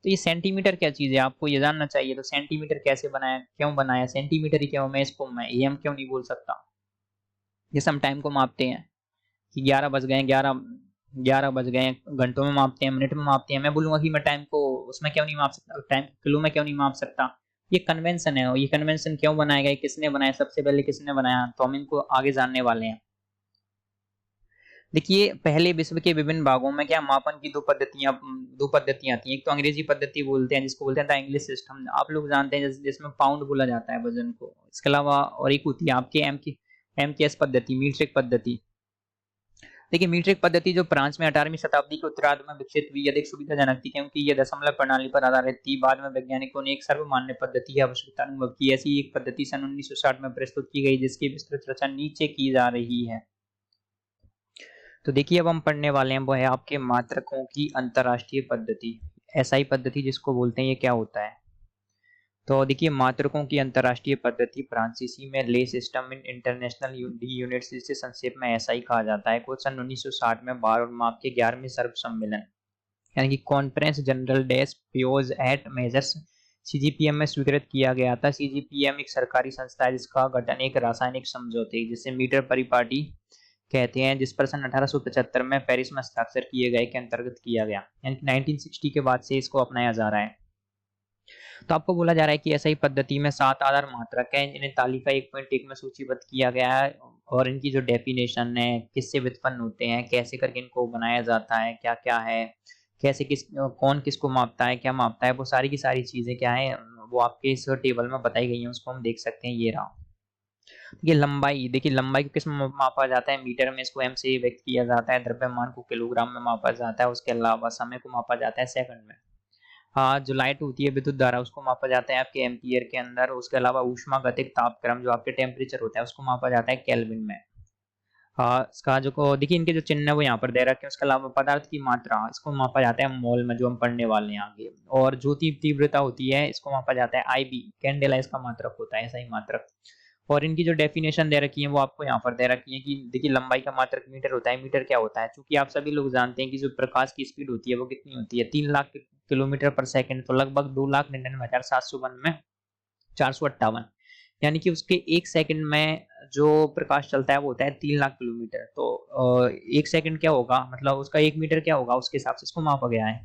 A: तो ये सेंटीमीटर क्या चीज है आपको ये जानना चाहिए। तो सेंटीमीटर कैसे बनाया, क्यों बनाया सेंटीमीटर ही, क्यों मैं इसको मैं एम क्यों नहीं बोल सकता? जैसे हम टाइम को मापते हैं कि 11 बज गए, 11 बज गए, घंटों में मापते हैं, मिनट में मापते हैं, मैं बोलूंगा कि मैं टाइम को उसमें क्यों नहीं माप सकता, टाइम किलो में क्यों नहीं माप सकता? ये कन्वेंशन है, और ये कन्वेंशन क्यों बनाया गया, किसने बनाया, सबसे पहले किसने बनाया, तो हम इनको आगे जानने वाले हैं। देखिए पहले विश्व के विभिन्न भागों में क्या मापन की दो पद्धतियां आती हैं। एक तो अंग्रेजी पद्धति बोलते हैं जिसको बोलते हैं द इंग्लिश सिस्टम, आप लोग जानते हैं, जिसमें पाउंड बोला जाता है वजन को। इसके अलावा और एक होती है आपकी एमकेएस पद्धति, मीट्रिक पद्धति। देखिए मीट्रिक पद्धति जो फ्रांस में 18वीं शताब्दी के उत्तरार्ध में विकसित हुई, अधिक सुविधाजनक थी क्योंकि यह दशमलव प्रणाली पर आधारित थी। बाद में वैज्ञानिकों ने एक सर्वमान्य पद्धति की आवश्यकता अनुभव की। ऐसी एक पद्धति सन 1960 में प्रस्तुत की गई जिसकी विस्तृत चर्चा नीचे की जा रही है। तो देखिए अब हम पढ़ने वाले हैं वो है आपके मात्रकों की अंतरराष्ट्रीय पद्धति, एसआई पद्धति जिसको बोलते हैं। ये क्या होता है? तो देखिए मात्रकों की अंतरराष्ट्रीय पद्धति फ्रांसीसी में ले सिस्टम इन इंटरनेशनल यूनिट्स, जिसे संक्षेप में एसआई कहा जाता है, को सन 1960 में भार और माप के 11वें सर्व सम्मेलन यानी कि कॉन्फ्रेंस जनरल डेस प्योज एट मेजर्स सीजीपीएम में स्वीकृत किया गया था। सीजीपीएम एक सरकारी संस्था है जिसका गठन एक रासायनिक समझौते जिसे मीटर परिपाटी कहते हैं, जिस पर सन 1875 में पेरिस में हस्ताक्षर किए गए के अंतर्गत किया गया, यानी कि 1960 के बाद से इसको अपनाया जा रहा है। तो आपको बोला जा रहा है कि ऐसा ही पद्धति में 7 आधार मात्रक है, इन्हें तालिका 1.1 में सूचीबद्ध किया गया है, और इनकी जो डेफिनेशन है, किससे व्युत्पन्न होते हैं, कैसे करके इनको बनाया जाता है, क्या क्या है, कैसे कौन किसको मापता है, क्या मापता है, वो सारी की सारी चीजें क्या है वो आपके इस टेबल में बताई गई है, उसको हम देख सकते हैं। ये रहा। ये लंबाई, देखिए लंबाई को किस में मापा जाता है, मीटर में, इसको एम से व्यक्त किया जाता है। द्रव्यमान को किलोग्राम में मापा जाता है। उसके अलावा समय को मापा जाता है सेकंड में। हाँ, जो लाइट होती है विद्युत धारा उसको मापा जाता है आपके एम्पियर के अंदर। उसके अलावा ऊष्मागतिक तापक्रम जो आपके टेम्परेचर होता है उसको मापा जाता है केल्विन में। हाँ, इसका जो देखिए इनके जो चिन्ह है वो यहाँ पर दे रखे हैं। उसके अलावा पदार्थ की मात्रा इसको मापा जाता है मोल में, जो हम पढ़ने वाले हैं आगे। और ज्योति तीव्रता होती है इसको मापा जाता है आईबी, कैंडेला इसका मात्रक होता है, ऐसा ही मात्रक। और इनकी जो डेफिनेशन दे रखी है वो आपको यहाँ पर दे रखी है कि देखिए लंबाई का मात्रक मीटर होता है। मीटर क्या होता है, क्योंकि आप सभी लोग जानते हैं कि जो प्रकाश की स्पीड होती है वो कितनी होती है, 3 लाख किलोमीटर पर सेकंड, तो लगभग 2,99,792 458, यानी कि उसके 1 सेकंड में जो प्रकाश चलता है वो होता है 3 लाख किलोमीटर। तो 1 सेकंड क्या होगा, मतलब उसका 1 मीटर क्या होगा, उसके हिसाब से इसको मापा गया है।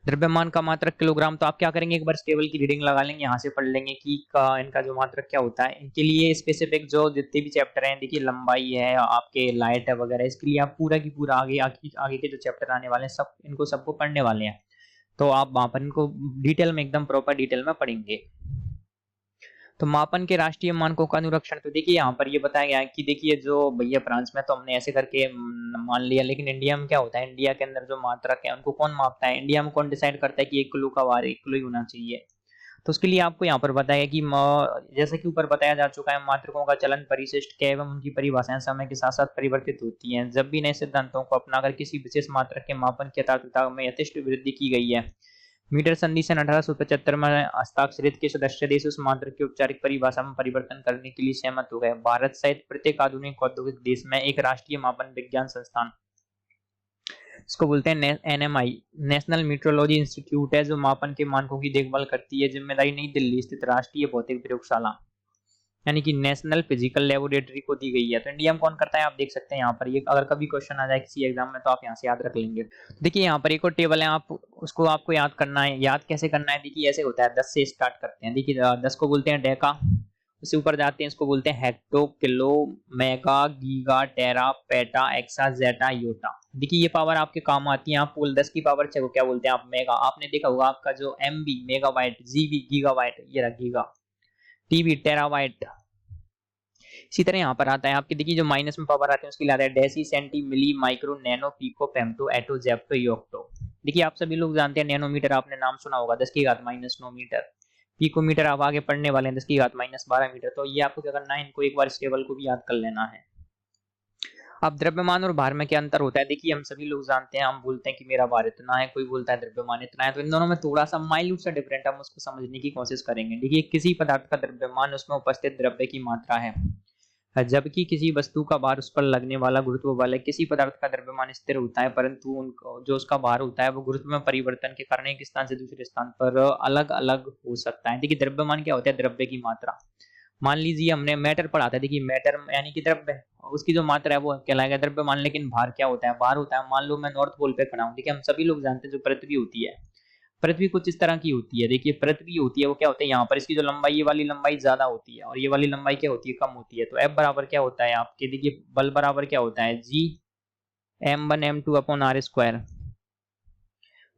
A: द्रव्यमान का मात्रक किलोग्राम, तो आप क्या करेंगे, एक बार इस टेबल की रीडिंग लगा लेंगे, यहाँ से पढ़ लेंगे कि इनका जो मात्रक क्या होता है। इनके लिए स्पेसिफिक जो जितने भी चैप्टर हैं, देखिए लंबाई है, आपके लाइट है वगैरह, इसके लिए आप पूरा की पूरा आगे के जो चैप्टर आने वाले हैं सब इनको सबको पढ़ने वाले हैं। तो आप वहां पर इनको डिटेल में, एकदम प्रॉपर डिटेल में पढ़ेंगे। तो मापन के राष्ट्रीय मानकों का अनुरक्षण, तो देखिए यहाँ पर ये बताया गया है कि देखिए जो भैया फ्रांस में तो हमने ऐसे करके मान लिया, लेकिन इंडिया में क्या होता है, इंडिया के अंदर जो मात्रक है उनको कौन मापता है, इंडिया में कौन डिसाइड करता है कि 1 किलो का भार 1 किलो ही होना चाहिए। तो उसके लिए आपको यहाँ पर बताया कि जैसा कि ऊपर बताया जा चुका है, मात्रकों का चलन परिशिष्ट क्या एवं उनकी परिभाषाएं समय के साथ साथ परिवर्तित होती हैं। जब भी नए सिद्धांतों को अपनाकर किसी विशेष मात्रक के मापन की यथार्थता में यथेष्ट वृद्धि की गई है। मीटर संधि सन 1875 में हस्ताक्षरित के सदस्य देश उस मात्रक की औपचारिक परिभाषा में परिवर्तन करने के लिए सहमत हो गए। भारत सहित प्रत्येक आधुनिक औद्योगिक देश में एक राष्ट्रीय मापन विज्ञान संस्थान, इसको बोलते हैं एनएमआई, नेशनल मीट्रोलॉजी इंस्टीट्यूट है, जो मापन के मानकों की देखभाल करती है। जिम्मेदारी नई दिल्ली स्थित राष्ट्रीय भौतिक प्रयोगशाला यानी कि नेशनल फिजिकल लेबोरेटरी को दी गई है। तो इंडिया में कौन करता है, आप देख सकते हैं यहाँ पर, ये अगर कभी क्वेश्चन आ जाए किसी एग्जाम में तो आप यहाँ से याद रख लेंगे। देखिए यहाँ पर एक और टेबल है, आप उसको आपको याद करना है। याद कैसे करना है, देखिए ऐसे होता है, 10 से स्टार्ट करते हैं। देखिए 10 को बोलते हैं डेका, उससे ऊपर जाते हैं इसको बोलते हैं हेक्टो, किलो, मेगा, गीगा, टेरा, पेटा, एक्सा, जेटा, योटा। देखिए ये पावर आपके काम आती है। आप बोल 10 की पावर 6 को क्या बोलते हैं आप, मेगा। आपने देखा होगा आपका जो एमबी मेगाबाइट, जीबी गीगाबाइट, ये रहा गीगा, टीबी टेराबाइट। इसी तरह यहाँ पर आता है आपकी, देखिए जो माइनस में पावर आते हैं उसके लिए आता है डेसी, सेंटी, मिली, माइक्रो, नैनो, पिको, फेम्टो, एटो, जेप्टो, योक्टो। देखिए आप सभी लोग जानते हैं नैनोमीटर, आपने नाम सुना होगा, 10 की घात माइनस 9 मीटर। पिकोमीटर आप आगे पढ़ने वाले हैं, 10 की घात माइनस 12 मीटर। तो ये आपको क्या करना है, इनको एक बार इस टेबल को भी याद कर लेना है। अब द्रव्यमान और भार में क्या अंतर होता है, देखिए हम सभी लोग जानते हैं, हम बोलते हैं कि मेरा भार इतना है, कोई बोलता है द्रव्यमान इतना है। तो इन दोनों में थोड़ा सा माइल्यूट सा डिफरेंट, हम उसको समझने की कोशिश करेंगे। देखिए किसी पदार्थ का द्रव्यमान उसमें उपस्थित द्रव्य की मात्रा है, जबकि किसी वस्तु का भार उस पर लगने वाला गुरुत्व बल है। किसी पदार्थ का द्रव्यमान स्थिर होता है, परंतु जो उसका भार होता है वो गुरुत्व में परिवर्तन के कारण एक स्थान से दूसरे स्थान पर अलग अलग हो सकता है। देखिए द्रव्यमान क्या होता है, द्रव्य की मात्रा। मान लीजिए हमने मैटर पढ़ा था, देखिए मैटर यानी कि द्रव्य, उसकी जो मात्रा है वो कहलाएगा द्रव्यमान। लेकिन भार क्या होता है, भार होता है, मान लो मैं नॉर्थ पोल पे खड़ा हूँ, देखिए हम सभी लोग जानते हैं जो पृथ्वी होती है, पृथ्वी कुछ इस तरह की होती है। देखिए पृथ्वी होती है वो क्या होता है, यहाँ पर इसकी जो लंबाई, ये वाली लंबाई ज्यादा होती है और ये वाली लंबाई क्या होती है, कम होती है। तो F बराबर क्या होता है आपके, देखिए बल बराबर क्या होता है, G m1 m2 upon r square.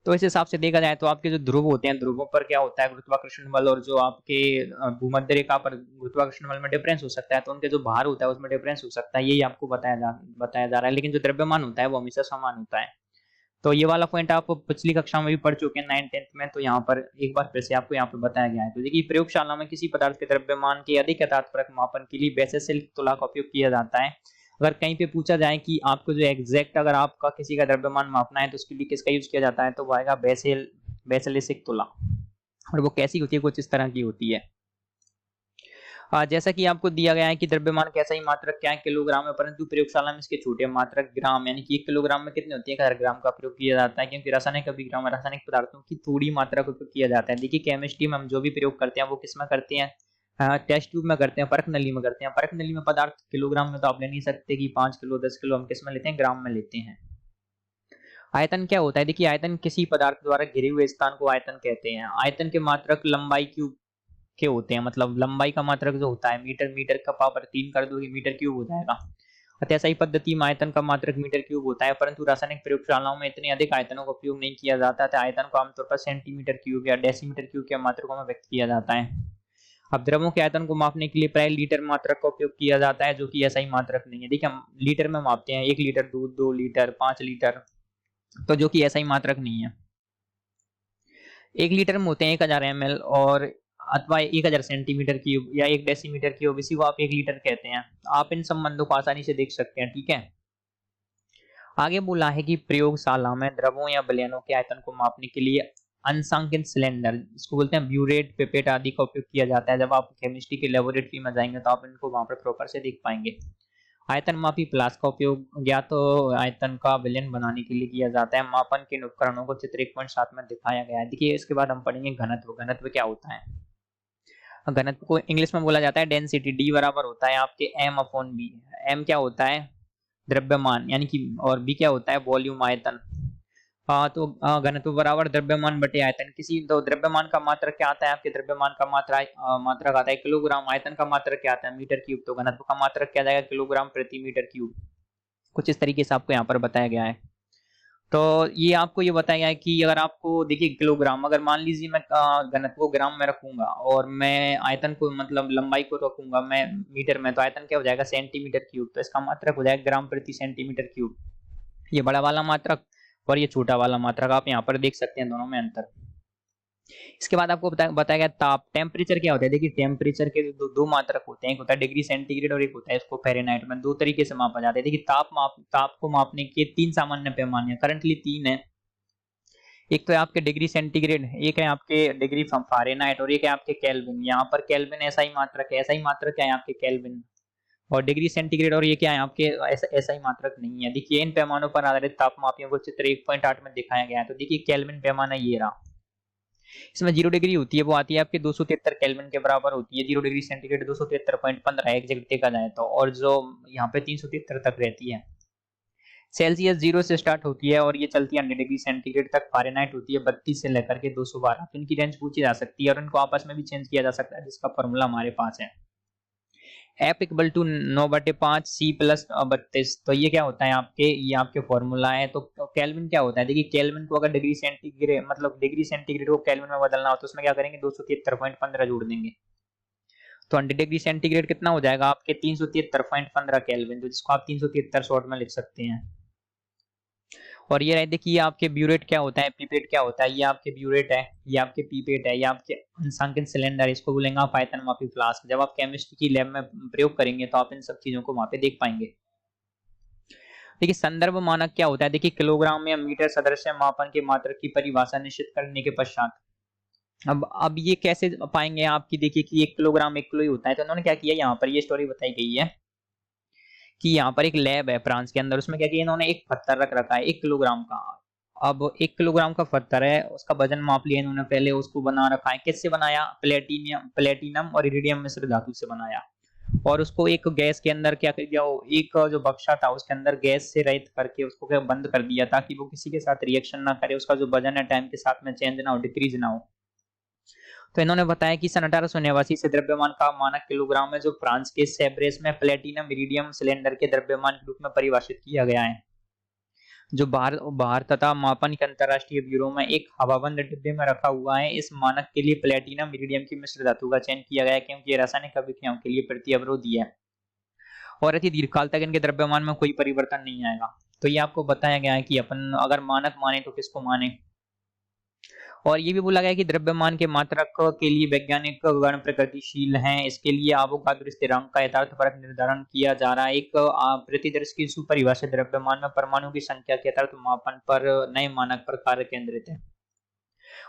A: तो इस हिसाब से देखा जाए तो आपके जो ध्रुव होते हैं, ध्रुवों पर क्या होता है गुरुत्वाकर्षण बल, और जो आपके भूमध्य रेखा पर गुरुत्वाकर्षण बल में डिफरेंस हो सकता है, तो उनके जो भार होता है उसमें डिफरेंस हो सकता है, यही आपको बताया जा रहा है। लेकिन जो द्रव्यमान होता है वो हमेशा समान होता है। तो ये वाला पॉइंट आप पिछली कक्षा में भी पढ़ चुके हैं 9th 10th में, तो यहाँ पर एक बार फिर से आपको यहाँ पे बताया गया है। तो देखिए प्रयोगशाला में किसी पदार्थ के द्रव्यमान के अधिक यथार्थपरक मापन के लिए बेसेल तुला का उपयोग किया जाता है। अगर कहीं पे पूछा जाए कि आपको जो एग्जैक्ट अगर आपका किसी का द्रव्यमान मापना है तो उसके लिए किसका यूज किया जाता है, तो वो आएगा बेसेलिक तुला। और वो कैसी होती है, कुछ इस तरह की होती है। जैसा कि आपको दिया गया है कि द्रव्यमान कैसा ही मात्रक क्या है, किलोग्राम है, परंतु प्रयोगशाला में इसके छोटे मात्रक ग्राम, यानी कि 1 किलोग्राम में कितने होती है, 1000 ग्राम का प्रयोग किया जाता है। क्योंकि रासायनिक अभिक्रिया में रासायनिक पदार्थों की थोड़ी मात्रा का उपयोग किया जाता है। देखिए केमिस्ट्री में हम जो भी प्रयोग करते हैं वो किस में करते हैं, टेस्ट ट्यूब में करते हैं, परख नली में करते हैं। परख नली में पदार्थ किलोग्राम में तो आप ले नहीं सकते कि 5 किलो 10 किलो, हम किस में लेते हैं, ग्राम में लेते हैं। आयतन क्या होता है, देखिए आयतन किसी पदार्थ द्वारा घिरे हुए स्थान को आयतन कहते हैं। आयतन के मात्रक लंबाई क्यूब के होते हैं, मतलब लंबाई का मात्रक जो होता है मीटर, मीटर का पावर 3 कर दोगे मीटर क्यूब हो जाएगा। ऐसा ही पद्धति में आयतन का मात्रक मीटर क्यूब होता है, परंतु रासायनिक प्रयोगशालाओं में इतने अधिक आयतनों का उपयोग नहीं किया जाता है। आयतन को आमतौर पर सेंटीमीटर क्यूब या डेसीमीटर क्यूब के मात्रकों में व्यक्त किया जाता है। अब द्रवों के आयतन को मापने के लिए प्राय लीटर मात्रक का उपयोग किया जाता है, जो कि ऐसा ही मात्रक नहीं है। देखिए हम लीटर में मापते हैं, 1 लीटर दूध, 2 लीटर, 5 लीटर, तो जो कि ऐसा ही मात्रक नहीं है। 1 लीटर में होते हैं 1000 ml और अथवा 1000 सेंटीमीटर क्यूब या 1 डेसीमीटर क्यूब, इसी को आप 1 लीटर कहते हैं। आप इन संबंधों को आसानी से देख सकते हैं, ठीक है। आगे बोला है कि प्रयोगशाला में द्रवों या विलयनों के आयतन को मापने के लिए अंशांकित सिलेंडर, इसको बोलते हैं ब्यूरेट, पिपेट आदि का उपयोग किया जाता है। जब आप केमिस्ट्री की लेबोरेटरी में जाएंगे तो आप इनको वहां पर प्रॉपर से देख पाएंगे। आयतन मापी प्लास का उपयोग या तो आयतन का विलयन बनाने के लिए किया जाता है। मापन के उपकरणों को चित्र 1.7 में दिखाया गया है। देखिए इसके बाद हम पढ़ेंगे घनत्व। घनत्व क्या होता है, घनत्व को इंग्लिश में बोला जाता है डेंसिटी। डी बराबर होता है आपके एम अपॉन बी। एम क्या होता है? द्रव्यमान यानी कि, और बी क्या होता है? वॉल्यूम, आयतन। तो घनत्व बराबर द्रव्यमान बटे आयतन। किसी तो द्रव्यमान का मात्रक क्या आता है आपके? द्रव्यमान का मात्रक आता है किलोग्राम। आयतन का मात्रक क्या आता है? Metre cube. तो घनत्व का मात्रक क्या जाएगा? किलोग्राम प्रति मीटर क्यूब। कुछ इस तरीके से आपको यहाँ पर बताया गया है। तो ये आपको ये बताया गया है कि अगर आपको देखिए किलोग्राम, अगर मान लीजिए मैं घनत्व को ग्राम में रखूंगा और मैं आयतन को मतलब लंबाई को रखूंगा मैं मीटर में, तो आयतन क्या हो जाएगा? Centimetre cube. तो इसका मात्रक हो जाएगा ग्राम प्रति सेंटीमीटर क्यूब। ये बड़ा वाला मात्रक और ये छोटा वाला मात्रक, आप यहाँ पर देख सकते हैं दोनों में अंतर। इसके बाद आपको बताया गया ताप। टेम्परेचर क्या होता है? देखिए टेम्परेचर के दो मात्रक होते हैं, एक होता है डिग्री सेंटीग्रेड और एक होता है इसको फ़ारेनहाइट में। दो तरीके से मापा जाता है। देखिए ताप को मापने के तीन सामान्य पैमाने करंटली तीन है। एक तो है आपके डिग्री सेंटीग्रेड, एक है आपके डिग्री फ़ारेनहाइट और एक है आपके केल्विन। यहाँ पर केल्विन ऐसा ही मात्रक है, ऐसा ही मात्रक है आपके केल्विन। और डिग्री सेंटीग्रेड और ये क्या है आपके? ऐसा ही मात्रक नहीं है। देखिए इन पैमानों पर आधारित तापमापियों को चित्र 1.8 में दिखाया गया है। तो देखिए केल्विन पैमाना ये रहा। इसमें 0 डिग्री होती है वो आती है आपके 273 केल्विन के बराबर होती है। 0 डिग्री सेंटीग्रेड 273.15 एग्जैक्ट देखा जाए तो, और जो यहाँ पे 373 तक रहती है। सेल्सियस 0 से स्टार्ट होती है और ये चलती है 100 डिग्री सेंटीग्रेड तक। फ़ारेनहाइट होती है 32 से लेकर के 212। तो इनकी रेंज पूछी जा सकती है और इनको आपस में भी चेंज किया जा सकता है, जिसका फॉर्मूला हमारे पास है F equal to 9/5 C plus 32। तो ये क्या होता है आपके? ये आपके फॉर्मूला है। तो केल्विन क्या होता है? देखिए केल्विन को अगर डिग्री सेंटीग्रेड मतलब डिग्री सेंटीग्रेड को केल्विन में बदलना हो तो उसमें क्या करेंगे? 273.15 जोड़ देंगे। तो 100 डिग्री सेंटीग्रेड कितना हो जाएगा आपके? 373.15 केल्विन, तो जिसको आप 373 शॉर्ट में लिख सकते हैं। और ये देखिए आपके ब्यूरेट क्या होता है? पीपेट क्या होता है? ये आपके ब्यूरेट है, ये आपके पीपेट है, ये आपके अंशांकन सिलेंडर, इसको बोलेंगे आप आयतनमापी फ्लास्क। जब आप केमिस्ट्री की लैब में प्रयोग करेंगे तो आप इन सब चीजों को वहां पे देख पाएंगे। देखिए संदर्भ मानक क्या होता है? देखिए किलोग्राम या मीटर सदृश मापन के मात्रक की परिभाषा निश्चित करने के पश्चात अब ये कैसे पाएंगे आपकी? देखिए कि 1 किलोग्राम 1 किलो ही होता है। तो उन्होंने क्या किया, यहाँ पर ये स्टोरी बताई गई है कि यहाँ पर एक लैब है फ्रांस के अंदर, उसमें क्या किया इन्होंने? एक पत्थर रख रखा है 1 किलोग्राम का। अब 1 किलोग्राम का पत्थर है, उसका वजन माप लिया इन्होंने, पहले उसको बना रखा है। किससे बनाया? प्लेटिनम और इरिडियम मिश्र धातु से बनाया। और उसको एक गैस के अंदर क्या कर दिया, वो एक जो बक्सा था उसके अंदर गैस से रहित करके उसको क्या बंद कर दिया, ताकि वो किसी के साथ रिएक्शन ना करे, उसका जो वजन है टाइम के साथ में चेंज ना हो, डिक्रीज ना हो। तो इन्होंने बताया कि सन 1889 से द्रव्यमान का मानक किलोग्राम है, जो फ्रांस के सेब्रेस में प्लेटिनम इरिडियम सिलेंडर के द्रव्यमान के रूप में परिभाषित किया गया है, जो बाहर तथा मापन के अंतरराष्ट्रीय ब्यूरो में एक हवाबंद डिब्बे में रखा हुआ है। इस मानक के लिए प्लेटिनम इरिडियम की मिश्र धातु का चयन किया गया है, क्योंकि ये रासायनिक अभिक्रियाओं के लिए प्रति अवरोधी है और अति दीर्घकाल तक इनके द्रव्यमान में कोई परिवर्तन नहीं आएगा। तो ये आपको बताया गया है कि अपन अगर मानक माने तो किसको माने। और ये भी बोला गया है कि द्रव्यमान के मात्रक के लिए वैज्ञानिक गण प्रगतिशील हैं। इसके लिए अवोगाद्रो स्थिरांक का यथार्थपरक निर्धारण किया जा रहा है। एक प्रतिदर्श की सुपरिभाषित द्रव्यमान में परमाणु की संख्या के यथार्थ मापन पर नए मानक पर कार्य केंद्रित है।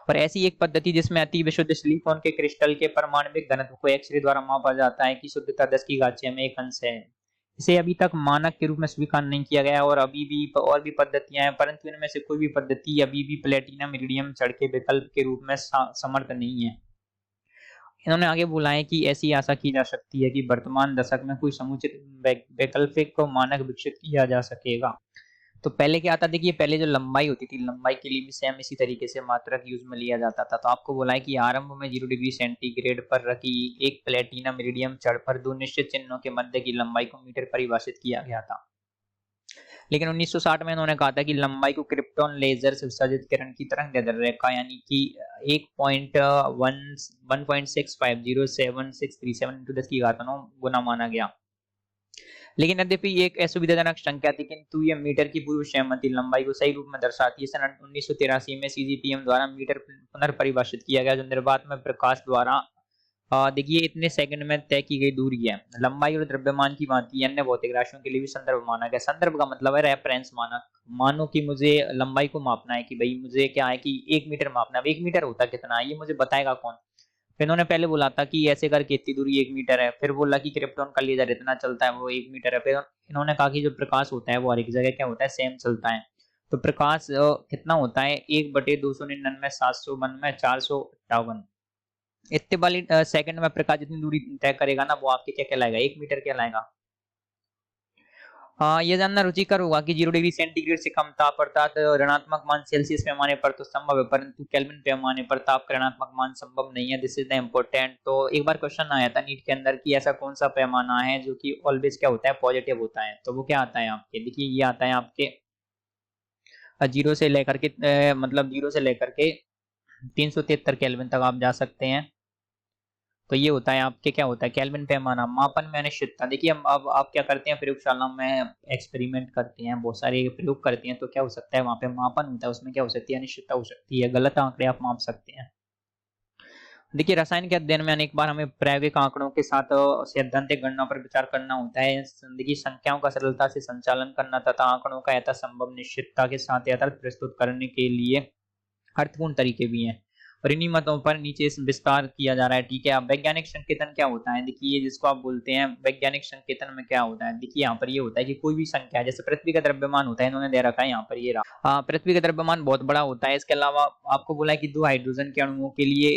A: और ऐसी एक पद्धति जिसमें अति विशुद्ध सिलिकॉन के क्रिस्टल के परमाणविक घनत्व को एक्सरे द्वारा मापा जाता है कि शुद्धता 10⁻⁶ में 1 अंश है। इसे अभी तक मानक के रूप में स्वीकार नहीं किया गया और अभी भी और भी पद्धतियां हैं, परंतु इनमें से कोई भी पद्धति अभी भी प्लेटिनम इरिडियम छड़ के विकल्प के रूप में समर्थ नहीं है। इन्होंने आगे बोला है कि ऐसी आशा की जा सकती है कि वर्तमान दशक में कोई समुचित वैकल्पिक मानक विकसित किया जा सकेगा। तो पहले क्या आता, देखिए पहले जो लंबाई होती थी, लंबाई के लिए भी सेम इसी तरीके से मात्रक यूज में लिया जाता था। तो आपको बोला है कि आरंभ में 0 डिग्री सेंटीग्रेड पर रखी एक प्लेटिनम इरिडियम छड़ पर दो निश्चित चिन्हों के मध्य की लंबाई को मीटर परिभाषित किया गया था। लेकिन 1960 में इन्होंने कहा था कि लंबाई को क्रिप्टॉन लेजर से उत्सर्जित किरण की तरंग रेखा यानी कि 1.1650767 into 10⁻⁹ गुना माना गया। लेकिन यद्यपि ये एक असुविधाजनक संख्या थी, किंतु ये मीटर की पूर्व सहमति लंबाई को सही रूप में दर्शाती है। सन 1983 में सीजीपीएम द्वारा मीटर पुनर्परिभाषित किया गया, जो निर्वात में प्रकाश द्वारा देखिए इतने सेकंड में तय की गई दूरी है। लंबाई और द्रव्यमान की भांति अन्य भौतिक राशियों के लिए भी संदर्भ मानक है। संदर्भ का मतलब है रेफरेंस मानक। मानो कि मुझे लंबाई को मापना है, कि भाई मुझे क्या है कि 1 मीटर मापना है। 1 मीटर होता कितना है ये मुझे बताएगा कौन? फिर इन्होंने पहले बोला था कि ऐसे करके इतनी दूरी 1 मीटर है, फिर बोला कि क्रिप्टॉन का लेजर इतना चलता है वो 1 मीटर है। फिर इन्होंने कहा कि जो प्रकाश होता है वो हर एक जगह क्या होता है, सेम चलता है। तो प्रकाश कितना होता है, 1/299 792 458। इतने वाली सेकंड में प्रकाश जितनी दूरी तय करेगा ना वो आपके क्या कहलाएगा, 1 मीटर कहलाएगा। हाँ, ये जानना रुचिकर होगा कि 0 डिग्री सेंटीग्रेड से कम ताप अर्थात ऋणात्मक मान सेल्सियस पैमाने पर तो संभव है, परंतु केल्विन पैमाने पर ताप का ऋणात्मक मान संभव नहीं है। This is the important. तो एक बार क्वेश्चन आया था नीट के अंदर कि ऐसा कौन सा पैमाना है जो कि ऑलवेज क्या होता है, पॉजिटिव होता है। तो वो क्या आता है आपके, देखिए ये आता है आपके 0 से लेकर के मतलब 0 से लेकर के 373 केल्विन तक आप जा सकते हैं। तो ये होता है आपके, क्या होता है, केल्विन पैमाना। मापन में अनिश्चितता, देखिए हम अब आप क्या करते हैं प्रयोगशाला में एक्सपेरिमेंट करते हैं, बहुत सारे प्रयोग करते हैं, तो क्या हो सकता है वहां पे मापन होता है, उसमें क्या हो सकती है, अनिश्चितता हो सकती है, गलत आंकड़े आप माप सकते हैं। देखिए रसायन के अध्ययन में अनेक बार हमें प्रायोगिक आंकड़ों के साथ सैद्धांतिक गणना पर विचार करना होता है। देखिए संख्याओं का सरलता से संचालन करना तथा आंकड़ों का यथासंभव निश्चितता के साथ यथार्थ प्रस्तुत करने के लिए अर्थपूर्ण तरीके भी हैं और इन्हीं मतों पर नीचे विस्तार किया जा रहा है। ठीक है, अब वैज्ञानिक संकेतन क्या होता है, देखिए जिसको आप बोलते हैं वैज्ञानिक संकेतन में क्या होता है, देखिए यहाँ पर ये होता है कि कोई भी संख्या, जैसे पृथ्वी का द्रव्यमान होता है, इन्होंने दे रखा है यहाँ पर, ये रहा। पृथ्वी का द्रव्यमान बहुत बड़ा होता है। इसके अलावा आपको बोला है कि 2 हाइड्रोजन के अणुओं के लिए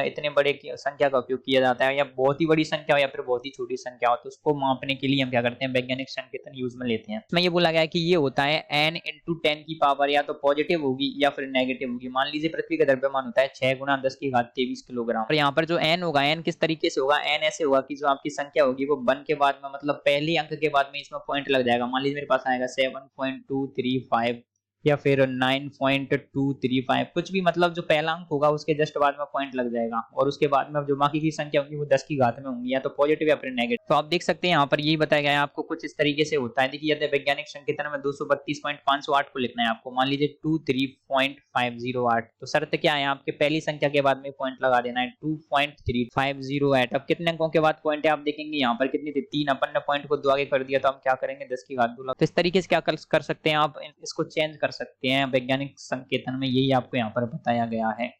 A: इतने बड़े संख्या का उपयोग किया जाता है, या बहुत ही बड़ी संख्या हो या फिर बहुत ही छोटी संख्या हो, तो उसको मापने के लिए हम क्या करते हैं, वैज्ञानिक संकेतन यूज में लेते हैं। इसमें ये बोला गया है कि ये होता है n × 10 की पावर या तो पॉजिटिव होगी या फिर नेगेटिव होगी। मान लीजिए पृथ्वी का द्रव्यमान होता है 6 × 10⁻23 किलोग्राम, और यहाँ पर जो n होगा, n किस तरीके से होगा, n ऐसे होगा कि जो आपकी संख्या होगी वो 1 के बाद में, मतलब पहले अंक के बाद में इसमें पॉइंट लग जाएगा। मान लीजिए मेरे पास आएगा 7.235 या फिर 9.235, कुछ भी, मतलब जो पहला अंक होगा उसके जस्ट बाद में पॉइंट लग जाएगा, और उसके बाद में जो बाकी की संख्या होगी वो 10 की घात में होंगी, या तो पॉजिटिव या फिर नेगेटिव। तो आप देख सकते हैं यहाँ पर यही बताया गया है आपको, कुछ इस तरीके से होता है। देखिए यदि वैज्ञानिक संकेतन में 232.508 को लिखना है आपको, मान लीजिए 23.508, तो शर्त क्या है, आपके पहली संख्या के बाद में पॉइंट लगा देना है 2.3508। अब कितने अंकों के बाद पॉइंट है आप देखेंगे यहाँ पर कितनी थी, 3, अपन ने पॉइंट को 2 आगे कर दिया, तो हम क्या करेंगे, 10 की घात 2 लगा। तो इस तरीके से क्या कर सकते हैं आप, इसको चेंज कर सकते हैं वैज्ञानिक संकेतन में, यही आपको यहाँ पर बताया गया है।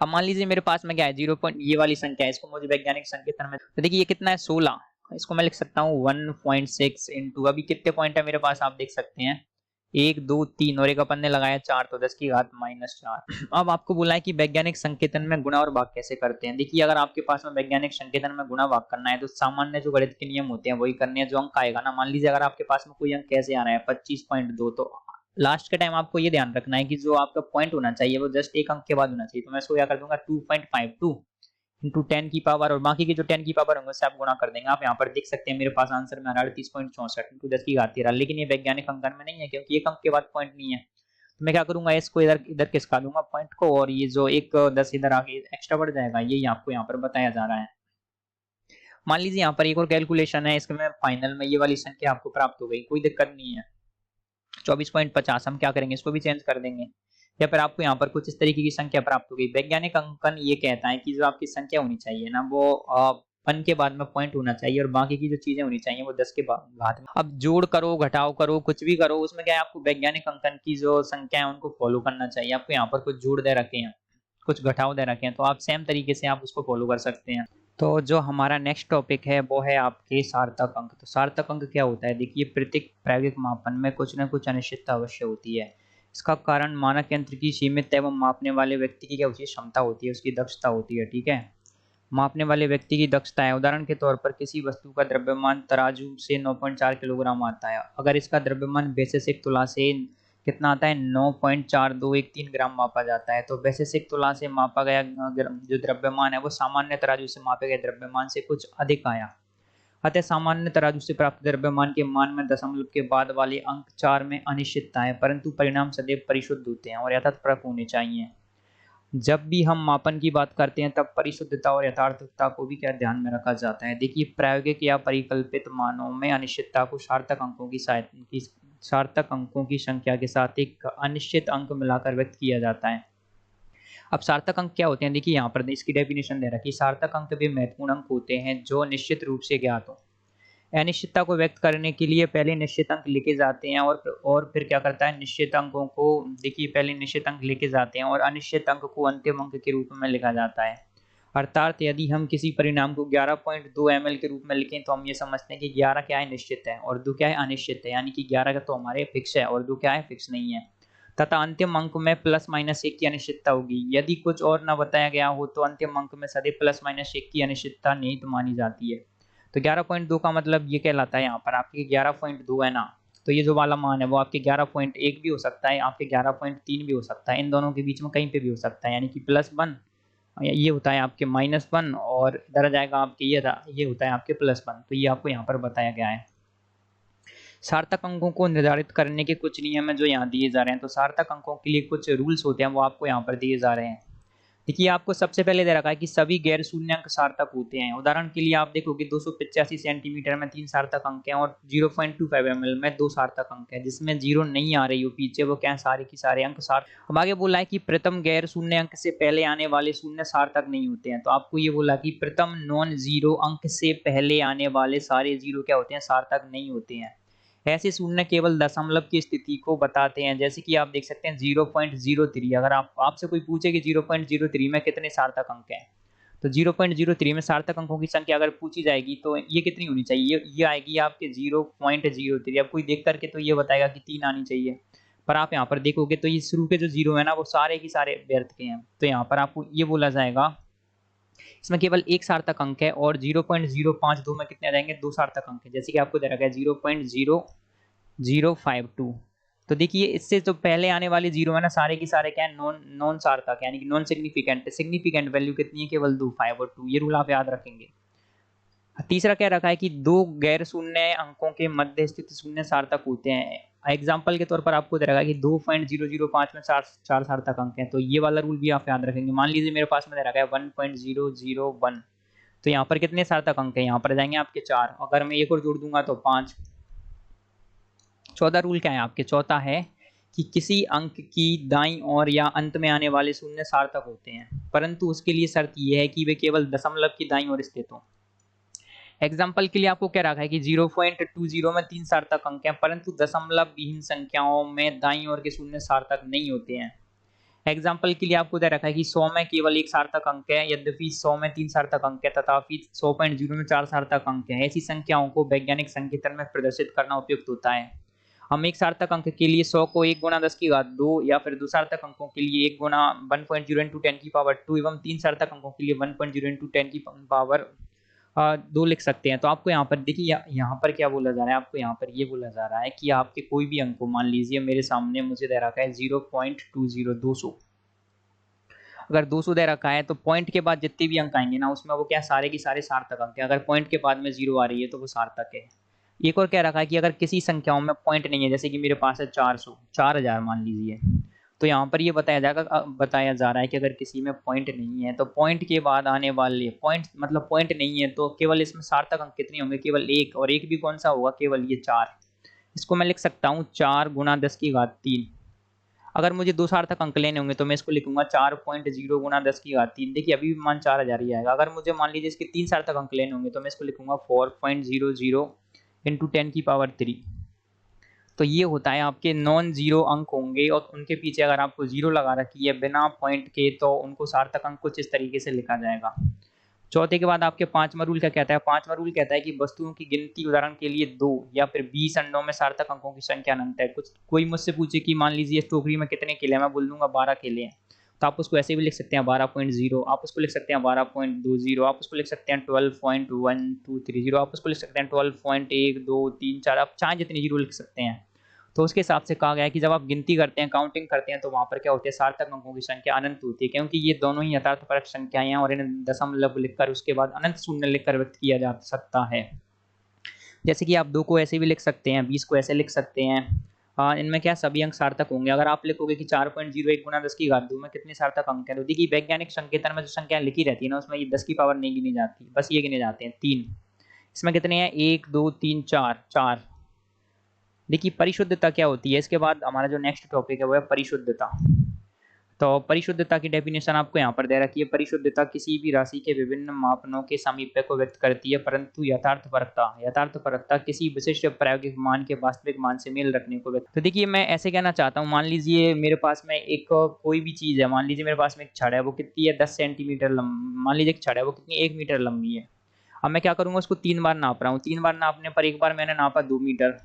A: अब मान लीजिए मेरे पास में क्या है, 0 पॉइंट, ये वाली संख्या है, इसको मुझे वैज्ञानिक संकेतन में, तो देखिए ये कितना है, 16, इसको मैं लिख सकता हूँ 1.6 इंटू, अभी कितने पॉइंट है मेरे पास आप देख सकते हैं, 1 2 3 और एक अपन ने लगाया 4, तो 10 की घात -4। अब आपको बोला है कि वैज्ञानिक संकेतन में गुणा और भाग कैसे करते हैं। देखिए अगर आपके पास में वैज्ञानिक संकेतन में गुणा भाग करना है तो सामान्य जो गणित के नियम होते हैं वही करने हैं, जो अंक आएगा ना, मान लीजिए अगर आपके पास में कोई अंक कैसे आ रहा है 25.2, तो लास्ट के टाइम आपको ये ध्यान रखना है कि जो आपका पॉइंट होना चाहिए वो जस्ट एक अंक के बाद होना चाहिए। तो मैं इसको क्या कर दूंगा, 2.52 इंटू 10 की पावर, और बाकी की जो 10 की पावर होंगे उससे आप गुणा कर देंगे। आप यहाँ पर देख सकते हैं मेरे पास आंसर में आ रहा है 38.64 इंटू 10 की घात 13, लेकिन ये वैज्ञानिक अंकन में नहीं है क्योंकि एक अंक के बाद पॉइंट नहीं है। तो मैं क्या करूंगा, इसको इधर इधर खिसका दूंगा पॉइंट को, और ये जो एक 10 इधर आगे एक्स्ट्रा बढ़ जाएगा, यही आपको यहाँ पर बताया जा रहा है। मान लीजिए यहाँ पर एक और कैलकुलेशन है, इसके में फाइनल में ये वाली संख्या आपको प्राप्त हो गई, कोई दिक्कत नहीं है, 24.50। हम क्या करेंगे, इसको भी चेंज कर देंगे, या फिर आपको यहाँ पर कुछ इस तरीके की संख्या प्राप्त हो गई। वैज्ञानिक अंकन ये कहता है कि जो आपकी संख्या होनी चाहिए ना वो 1 के बाद में पॉइंट होना चाहिए, और बाकी की जो चीजें होनी चाहिए वो 10 के घात में। अब जोड़ करो, घटाव करो, कुछ भी करो, उसमें क्या है, आपको वैज्ञानिक अंकन की जो संख्या है उनको फॉलो करना चाहिए। आपको यहाँ पर कुछ जोड़ दे रखे हैं, कुछ घटाव दे रखे हैं, तो आप सेम तरीके से आप उसको फॉलो कर सकते हैं। तो जो हमारा नेक्स्ट टॉपिक है वो है आपके सार्थक अंक। तो सार्थक अंक क्या होता है, देखिए प्रत्येक प्रायोगिक मापन में कुछ न कुछ अनिश्चितता अवश्य होती है। इसका कारण मानक यंत्र की सीमित एवं मापने वाले व्यक्ति की क्या होती है, क्षमता होती है, उसकी दक्षता होती है। ठीक है, मापने वाले व्यक्ति की दक्षता है। उदाहरण के तौर पर किसी वस्तु का द्रव्यमान तराजू से 9.4 किलोग्राम आता है, अगर इसका द्रव्यमान वैशेषिक तुला से कितना आता है, 9.4213 ग्राम मापा जाता है, तो वैशेषिक तुला से मापा गया जो द्रव्यमान है वो सामान्य तराजू से मापे गए द्रव्यमान से कुछ अधिक आया। अतः सामान्य तराजू से प्राप्त द्रव्यमान के मान में दशमलव के बाद वाले अंक 4 में अनिश्चितता है, परंतु परिणाम सदैव परिशुद्ध होते हैं और यथार्थपरक होने चाहिए। जब भी हम मापन की बात करते हैं तब परिशुद्धता और यथार्थता को भी क्या ध्यान में रखा जाता है। देखिए प्रायोगिक या परिकल्पित मानों में अनिश्चितता को सार्थक अंकों की संख्या के साथ एक अनिश्चित अंक मिलाकर व्यक्त किया जाता है। अब सार्थक अंक क्या होते हैं, देखिए यहाँ पर इसकी डेफिनेशन दे रखी है। सार्थक अंक वे महत्वपूर्ण अंक होते हैं जो निश्चित रूप से ज्ञात हो। अनिश्चितता को व्यक्त करने के लिए पहले निश्चित अंक लिखे जाते हैं और फिर क्या करता है, निश्चित अंकों को, देखिए पहले निश्चित अंक लिखे जाते हैं और अनिश्चित अंक को अंतिम अंक के रूप में लिखा जाता है। अर्थात यदि हम किसी परिणाम को 11.2 ml के रूप में लिखें तो हम ये समझते हैं कि 11 क्या है, निश्चित है, और 2 क्या है, अनिश्चित है, यानी कि 11 का तो हमारे फिक्स है और 2 क्या है, फिक्स नहीं है। तथा अंतिम अंक में प्लस माइनस 1 की अनिश्चितता होगी। यदि कुछ और न बताया गया हो तो अंतिम अंक में सदैव प्लस माइनस 1 की अनिश्चितता निहित मानी जाती है। तो 11.2 का मतलब ये कहलाता है यहाँ पर आपके 11.2 है ना, तो ये जो वाला मान है वो आपके 11.1 भी हो सकता है, आपके 11.3 भी हो सकता है, इन दोनों के बीच में कहीं पे भी हो सकता है, यानी कि +1 ये होता है आपके -1 और इधर आ जाएगा आपके ये होता है आपके +1। तो ये आपको यहाँ पर बताया गया है। सार्थक अंकों को निर्धारित करने के कुछ नियम है जो यहाँ दिए जा रहे हैं। तो सार्थक अंकों के लिए कुछ रूल्स होते हैं, वो आपको यहाँ पर दिए जा रहे हैं। देखिए आपको सबसे पहले दे रखा है कि सभी गैर शून्य अंक सार्थक होते हैं। उदाहरण के लिए आप देखोगे 285 सेंटीमीटर में 3 सार्थक अंक हैं और 0.25 ml में 2 सार्थक अंक हैं, जिसमें 0 नहीं आ रही हो पीछे, वो क्या है, सारे की सारे अंक सार्थक। अब आगे बोला है कि प्रथम गैर शून्य अंक से पहले आने वाले शून्य सार्थक नहीं होते हैं। तो आपको ये बोला कि प्रथम नॉन जीरो अंक से पहले आने वाले सारे जीरो क्या होते हैं, सार्थक नहीं होते हैं। ऐसे शून्य केवल दशमलव की स्थिति को बताते हैं, जैसे कि आप देख सकते हैं 0.03। अगर आपसे कोई पूछे कि 0.03 में कितने सार्थक अंक हैं, तो 0.03 में सार्थक अंकों की संख्या अगर पूछी जाएगी तो ये कितनी होनी चाहिए, ये आएगी आपके 0.03। अब कोई देख करके तो ये बताएगा कि 3 आनी चाहिए, पर आप यहाँ पर देखोगे तो ये शुरू के जो जीरो है ना वो सारे की सारे व्यर्थ के हैं। तो यहाँ पर आपको ये बोला जाएगा इसमें केवल एक सार्थक अंक है और 0.052 में कितने आ जाएंगे, 2 सार्थक अंक है, जैसे कि आपको दे रखा है 0.0052। तो देखिए इससे जो पहले आने वाले जीरो है ना, सारे की सारे क्या है, नॉन सार्थक, यानी कि नॉन सिग्निफिकेंट। सिग्निफिकेंट वैल्यू कितनी है, केवल 2, 5 और 2। ये रूल आप याद रखेंगे। तीसरा क्या रखा है कि दो गैर शून्य अंकों के मध्य स्थित शून्य सार्थक होते हैं। एग्जाम्पल के तौर पर आपको दे रखा है कि 2.005 में चार सार्थक अंक हैं, तो ये वाला रूल भी आप याद रखेंगे। मान लीजिए मेरे पास में दे रखा है 1.001, तो यहाँ पर कितने सार्थक अंक हैं, यहाँ पर जाएंगे आपके 4। अगर मैं एक और जोड़ दूंगा तो 5। चौथा रूल क्या है आपके, चौथा है कि किसी अंक की दाईं ओर या अंत में आने वाले शून्य सार्थक होते हैं, परंतु उसके लिए शर्त यह है कि वे केवल दशमलव की दाईं ओर स्थित हों। एग्जाम्पल के लिए आपको क्या रखा है कि 0.20 में 3 सार्थक अंक हैं, परंतु दशमलव विहीन संख्याओं में दाईं ओर के शून्य सार्थक नहीं होते हैं। एग्जाम्पल के लिए आपको दे रखा है कि 100 में केवल एक सार्थक अंक है, यद्यपि 100 में 3 सार्थक अंक है, तथापि 100.0 में 4 सार्थक अंक हैं। ऐसी संख्याओं को वैज्ञानिक संकेतन में प्रदर्शित करना उपयुक्त होता है। हम एक सार्थक अंक के लिए 100 को 1 गुना 10 की घात 2 या फिर दो सार्थक अंकों के लिए 1 गुना 1.0 इंटू 10 की पावर 2 एवं 3 सार्थक अंकों के लिए 1.0 इंटू 10 की पावर 2 लिख सकते हैं। तो आपको यहाँ पर देखिए यहाँ पर क्या बोला जा रहा है, आपको यहाँ पर ये बोला जा रहा है कि आपके कोई भी अंक को, मान लीजिए मेरे सामने मुझे दे रखा है 0.20 200। अगर 200 दे रखा है तो पॉइंट के बाद जितने भी अंक आएंगे ना उसमें वो क्या सारे की सारे सार्थक अंक है। अगर पॉइंट के बाद में 0 आ रही है तो वो सार्थक है। एक और क्या रखा है कि अगर किसी संख्याओं में पॉइंट नहीं है, जैसे कि मेरे पास है 400, 4000 मान लीजिए, तो यहाँ पर ये बताया जा रहा है कि अगर किसी में पॉइंट नहीं है तो पॉइंट के बाद आने वाले पॉइंट, मतलब पॉइंट नहीं है तो केवल इसमें सार्थक अंक कितने होंगे, केवल एक, और एक भी कौन सा होगा, केवल ये 4। इसको मैं लिख सकता हूँ 4 गुना 10 की घात 3। अगर मुझे दो सार्थक अंक लेने होंगे तो मैं इसको लिखूंगा 4.0 गुना 10 की घात 3। देखिए अभी भी मान 4000 ही आएगा। अगर मुझे मान लीजिए इसके 3 सार्थक अंक लेने होंगे तो मैं इसको लिखूंगा 4.00 इंटू 10 की पावर 3। तो ये होता है आपके नॉन जीरो अंक होंगे और उनके पीछे अगर आपको जीरो लगा रखी है बिना पॉइंट के तो उनको सार्थक अंक कुछ इस तरीके से लिखा जाएगा। चौथे के बाद आपके पांचवा रूल क्या कहता है, पांचवा रूल कहता है कि वस्तुओं की गिनती, उदाहरण के लिए 2 या फिर 20 अंडों में सार्थक अंकों की संख्या अनंत है। कोई मुझसे पूछे कि मान लीजिए इस टोकरी में कितने केले हैं, मैं बोल दूंगा 12 केले हैं, तो आप उसको ऐसे भी लिख सकते हैं 12.0, आप उसको लिख सकते हैं 12.20, आप उसको लिख सकते हैं 12.1230, आप उसको लिख सकते हैं 12.1 2 3 4, आप चाहे जितनी जीरो लिख सकते हैं। तो उसके हिसाब से कहा गया है कि जब आप गिनती करते हैं, काउंटिंग करते हैं, तो वहां पर क्या होती है, सार्थक अंकों की संख्या अनंत होती है, क्योंकि ये दोनों ही यथार्थपरक संख्याएं हैं और इन्हें दशमलव लिखकर उसके बाद अनंत शून्य लिखकर व्यक्त किया जा सकता है। जैसे कि आप 2 को ऐसे भी लिख सकते हैं, 20 को ऐसे लिख सकते हैं। इनमें क्या सभी अंक सार्थक होंगे। अगर आप लिखोगे कि 4.01 गुना 10 की घात 2 में कितने सार्थक अंक हैं, तो देखिए वैज्ञानिक संकेतन में जो संख्या लिखी रहती है ना उसमें ये 10 की पावर नहीं गिनी जाती, बस ये गिने जाते हैं 3। इसमें कितने हैं, 1 2 3 4। देखिए परिशुद्धता क्या होती है, इसके बाद हमारा जो नेक्स्ट टॉपिक है वो है परिशुद्धता। तो परिशुद्धता की डेफिनेशन आपको यहाँ पर दे रखी है। परिशुद्धता किसी भी राशि के विभिन्न मापनों के सामीप्य को व्यक्त करती है, परंतु यथार्थपरकता किसी विशिष्ट प्रायोगिक मान के वास्तविक मान से मेल रखने को व्यक्त। तो देखिए मैं ऐसे कहना चाहता हूँ, मान लीजिए मेरे पास में एक कोई भी चीज है, मान लीजिए मेरे पास में एक छड़ है, वो कितनी है 10 सेंटीमीटर मान लीजिए एक छड़ है वो कितनी 1 मीटर लंबी है। अब मैं क्या करूंगा, उसको 3 बार नाप रहा हूँ। 3 बार नापने पर एक बार मैंने नापा 2 मीटर,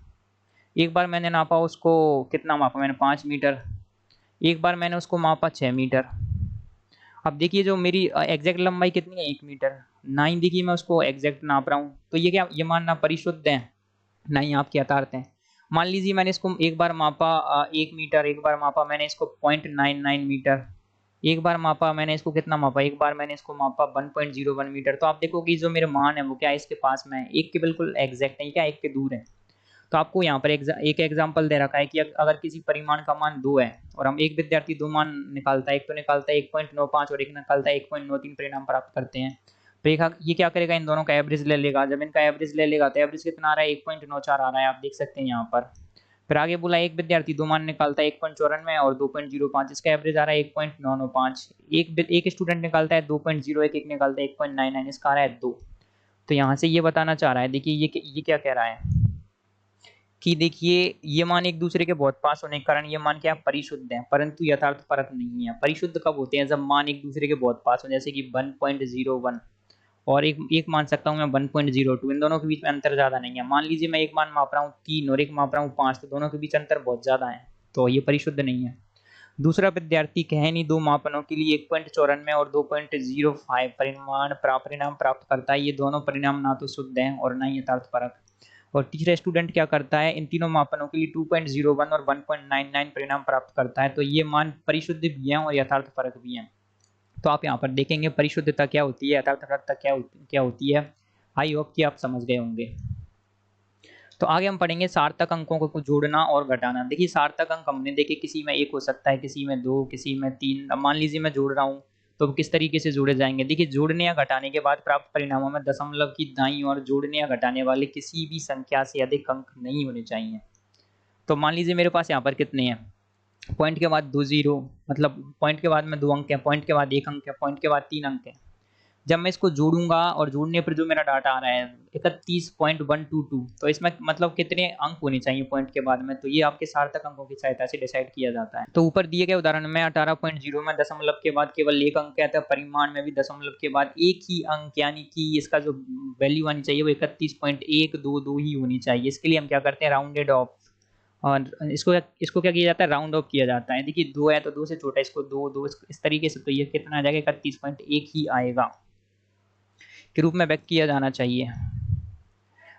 A: एक बार मैंने नापा उसको कितना मापा मैंने 5 मीटर, एक बार मैंने उसको मापा 6 मीटर। अब देखिए जो मेरी एग्जैक्ट लंबाई कितनी है 1 मीटर, ना ही देखिए मैं उसको एग्जैक्ट नाप रहा हूँ, तो ये क्या ये मान ना परिशुद्ध है ना ही आपके यथार्थ हैं। मान लीजिए मैंने इसको एक बार मापा 1 मीटर, एक बार मापा मैंने इसको 0.99 मीटर, एक बार मापा मैंने इसको कितना मापा, एक बार मैंने इसको मापा 1.01 मीटर। तो आप देखोगे जो मेरे मान है वो क्या है इसके पास में है, एक के बिल्कुल एग्जैक्ट नहीं, क्या एक के दूर है। तो आपको यहाँ पर एक एग्जाम्पल दे रखा है कि अगर किसी परिमाण का मान 2 है और हम एक विद्यार्थी 2 मान निकालता है, एक तो निकालता है 1.95 और एक निकालता है 1.93 परिणाम प्राप्त करते हैं, तो ये क्या करेगा, इन दोनों का एवरेज ले लेगा। जब इनका एवरेज ले लेगा तो एवरेज कितना आ रहा है 1.94 आ रहा है, आप देख सकते हैं यहाँ पर। फिर आगे बोला एक विद्यार्थी 2 मान निकालता है 1.94 और 2.05, इसका एवरेज आ रहा है 1.995। एक स्टूडेंट निकालता है 2.01, एक निकालता है 1.99, इसका आ रहा है 2। तो यहाँ से ये बताना चाह रहा है, देखिए ये क्या कह रहा है कि देखिए ये मान एक दूसरे के बहुत पास होने के कारण ये मान क्या परिशुद्ध है, परंतु यथार्थ परक नहीं है। परिशुद्ध कब होते हैं, जब मान एक दूसरे के बहुत पास हो, जैसे कि 1.01 और एक मान सकता हूँ मैं 1.02, इन दोनों के बीच में अंतर ज्यादा नहीं है। मान लीजिए मैं एक मान माप रहा हूँ 3 और एक माप रहा हूँ 5, तो दोनों के बीच अंतर बहुत ज्यादा है, तो ये परिशुद्ध नहीं है। दूसरा विद्यार्थी कहे नहीं 2 मापनों के लिए 1.94 और 2.05 परिणाम प्राप्त करता है, ये दोनों परिणाम ना तो शुद्ध हैं और ना ही यथार्थ परक। और तीसरा स्टूडेंट क्या करता है, इन तीनों मापनों के लिए 2.01 और 1.99 परिणाम प्राप्त करता है, तो ये मान परिशुद्ध भी हैं और यथार्थ परक भी हैं। तो आप यहाँ पर देखेंगे परिशुद्धता क्या होती है, यथार्थ परकता क्या होती है। आई होप कि आप समझ गए होंगे। तो आगे हम पढ़ेंगे सार्थक अंकों को जोड़ना और घटाना। देखिए सार्थक अंक हमने देखे किसी में 1 हो सकता है, किसी में 2, किसी में 3। अब मान लीजिए मैं जोड़ रहा हूँ तो किस तरीके से जोड़े जाएंगे। देखिए जोड़ने या घटाने के बाद प्राप्त परिणामों में दशमलव की दाईं ओर जोड़ने या घटाने वाले किसी भी संख्या से अधिक अंक नहीं होने चाहिए। तो मान लीजिए मेरे पास यहाँ पर कितने हैं, पॉइंट के बाद 2 जीरो, मतलब पॉइंट के बाद में 2 अंक है, पॉइंट के बाद 1 अंक है, पॉइंट के बाद 3 अंक है। जब मैं इसको जोड़ूंगा और जोड़ने पर जो मेरा डाटा आ रहा है 31.122, तो इसमें मतलब कितने अंक होने चाहिए पॉइंट के बाद में, तो ये आपके सार्थक अंकों की सहायता से डिसाइड किया जाता है। तो ऊपर दिए गए उदाहरण में 18.0 में दशमलव के बाद केवल 1 अंक है, तो परिमाण में भी दशमलव के बाद एक ही अंक यानी कि इसका जो वैल्यू आनी चाहिए वो 31.122 ही होनी चाहिए। इसके लिए हम क्या करते हैं, राउंडेड ऑफ, और इसको क्या किया जाता है, राउंड ऑफ किया जाता है। देखिए 2 है तो 2 से छोटा, इसको 2 इस तरीके से, तो ये कितना आ जाएगा 31.1 ही आएगा के रूप में व्यक्त किया जाना चाहिए।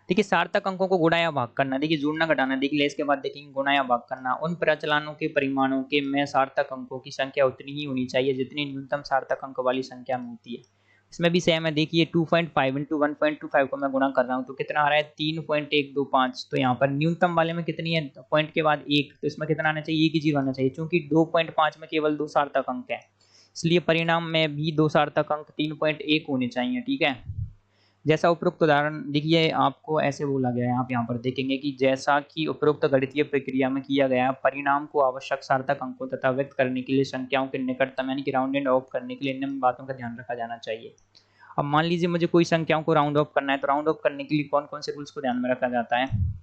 A: देखिए सार्थक अंकों को गुणा या भाग करना, देखिए जोड़ना घटाना देख लिया, इसके बाद देखेंगे गुणा या भाग करना। उन प्रचलानों के परिमाणों के में सार्थक अंकों की संख्या उतनी ही होनी चाहिए जितनी न्यूनतम सार्थक अंक वाली संख्या में होती है। इसमें भी सेम है, देखिए 2.5 इंटू 1.25 को मैं गुणा कर रहा हूँ तो कितना आ रहा है 3.125। तो यहाँ पर न्यूनतम वाले में कितनी है, पॉइंट के बाद 1, तो इसमें कितना आना चाहिए, 1 ही जीरो आना चाहिए, क्योंकि 2.5 में केवल 2 सार्थक अंक है, इसलिए परिणाम में भी 2 सार्थक अंक 3.1 होने चाहिए। ठीक है, जैसा उपरोक्त उदाहरण देखिए आपको ऐसे बोला गया है, आप यहाँ पर देखेंगे कि जैसा कि उपरोक्त गणितीय प्रक्रिया में किया गया, परिणाम को आवश्यक सार्थक अंकों तथा व्यक्त करने के लिए संख्याओं के निकटतम यानी कि राउंडेड ऑफ करने के लिए निम्न बातों का ध्यान रखा जाना चाहिए। अब मान लीजिए मुझे कोई संख्याओं को राउंड ऑफ करना है, तो राउंड ऑफ करने के लिए कौन कौन से रूल्स को ध्यान में रखा जाता है।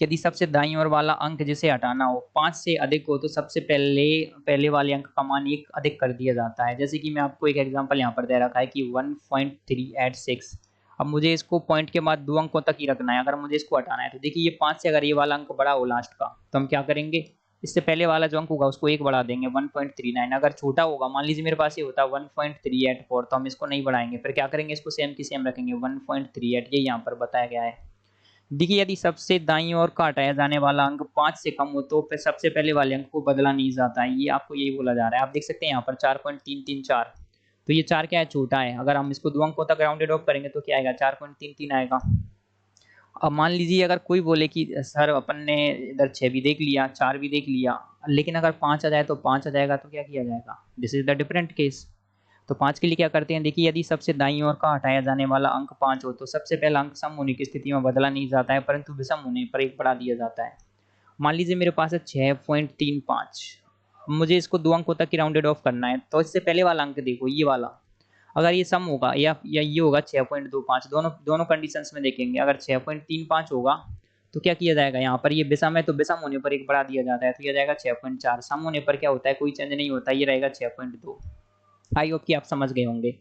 A: यदि सबसे दाईं ओर वाला अंक जिसे हटाना हो 5 से अधिक हो तो सबसे पहले वाले अंक का मान 1 अधिक कर दिया जाता है। जैसे कि मैं आपको एक एग्जांपल यहाँ पर दे रखा है कि 1.386। अब मुझे इसको पॉइंट के बाद 2 अंकों तक ही रखना है, अगर मुझे इसको हटाना है तो देखिए ये 5 से अगर ये वाला अंक बड़ा हो लास्ट का, तो हम क्या करेंगे, इससे पहले वाला जो अंक होगा उसको 1 बढ़ा देंगे 1.39। अगर छोटा होगा, मान लीजिए मेरे पास ये होता है 1.384, तो हम इसको नहीं बढ़ाएंगे, फिर क्या करेंगे, इसको सेम की सेम रखेंगे 1.38। ये यहाँ पर बताया गया है। देखिए यदि सबसे दाईं ओर का हटाया जाने वाला अंक 5 से कम हो तो फिर सबसे पहले वाले अंक को बदला नहीं जाता है, ये आपको यही बोला जा रहा है। आप देख सकते हैं यहाँ पर 4.334, तो ये 4 क्या है, छोटा है। अगर हम इसको 2 अंकों तक राउंडेड ऑफ करेंगे तो क्या आएगा, 4.33 आएगा। अब मान लीजिए अगर कोई बोले कि सर अपन ने इधर 6 भी देख लिया, 4 भी देख लिया, लेकिन अगर 5 आ जाए तो 5 आ जाएगा, तो क्या किया जाएगा, this is the different case. तो 5 के लिए क्या करते हैं, देखिए यदि सबसे दाईं ओर का हटाया जाने वाला अंक 5 हो तो सबसे पहला अंक सम होने की स्थिति में बदला नहीं जाता है, परंतु विषम होने पर 1 बढ़ा दिया जाता है। मान लीजिए मेरे पास है 6.35, मुझे इसको 2 अंकों तक की राउंडेड ऑफ करना है, तो इससे पहले वाला अंक देखो ये वाला, अगर ये सम होगा या ये होगा 6.25, दोनों कंडीशंस में देखेंगे। अगर 6.35 होगा तो क्या किया जाएगा, यहाँ पर ये विषम है तो विषम होने पर 1 बढ़ा दिया जाता है, तो ये जाएगा 6.4। सम होने पर क्या होता है, कोई चेंज नहीं होता, ये रहेगा 6.2। आई होप कि आप समझ गए होंगे।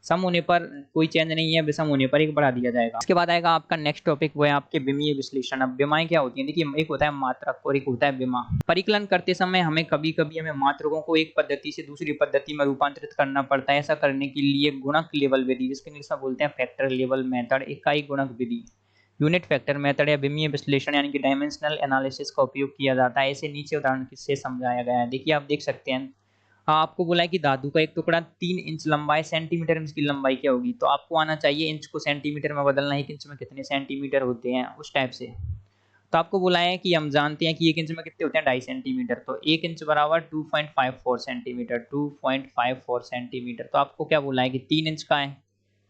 A: सम होने पर कोई चेंज नहीं है, विषम होने पर एक बढ़ा दिया जाएगा। इसके बाद आएगा आपका नेक्स्ट टॉपिक, वो है आपके विमीय विश्लेषण। अब विमाएं क्या होती हैं? देखिए, एक होता है मात्रक और एक होता है विमा। परिकलन करते समय हमें कभी कभी हमें मात्रकों को एक पद्धति से दूसरी पद्धति में रूपांतरित करना पड़ता है। ऐसा करने के लिए गुणक लेवल विधि, जिसको इंग्लिश में बोलते हैं फैक्टर लेवल मेथड, इकाई गुणक विधि, यूनिट फैक्टर मेथड या विमीय विश्लेषण यानी कि डायमेंशनल एनालिसिस का उपयोग किया जाता है। ऐसे नीचे उदाहरण से समझाया गया है। देखिए, आप देख सकते हैं, हाँ, आपको बोला है कि धातु का एक टुकड़ा 3 इंच लंबा है, सेंटीमीटर में इसकी लंबाई क्या होगी? तो आपको आना चाहिए इंच को सेंटीमीटर में बदलना, 1 इंच में कितने सेंटीमीटर होते हैं उस टाइप से। तो आपको बोला है कि हम जानते हैं कि 1 इंच में कितने होते हैं, 2.5 सेंटीमीटर। तो 1 इंच बराबर 2.54 सेंटीमीटर, 2.54 सेंटीमीटर। तो आपको क्या बोला है कि 3 इंच का है,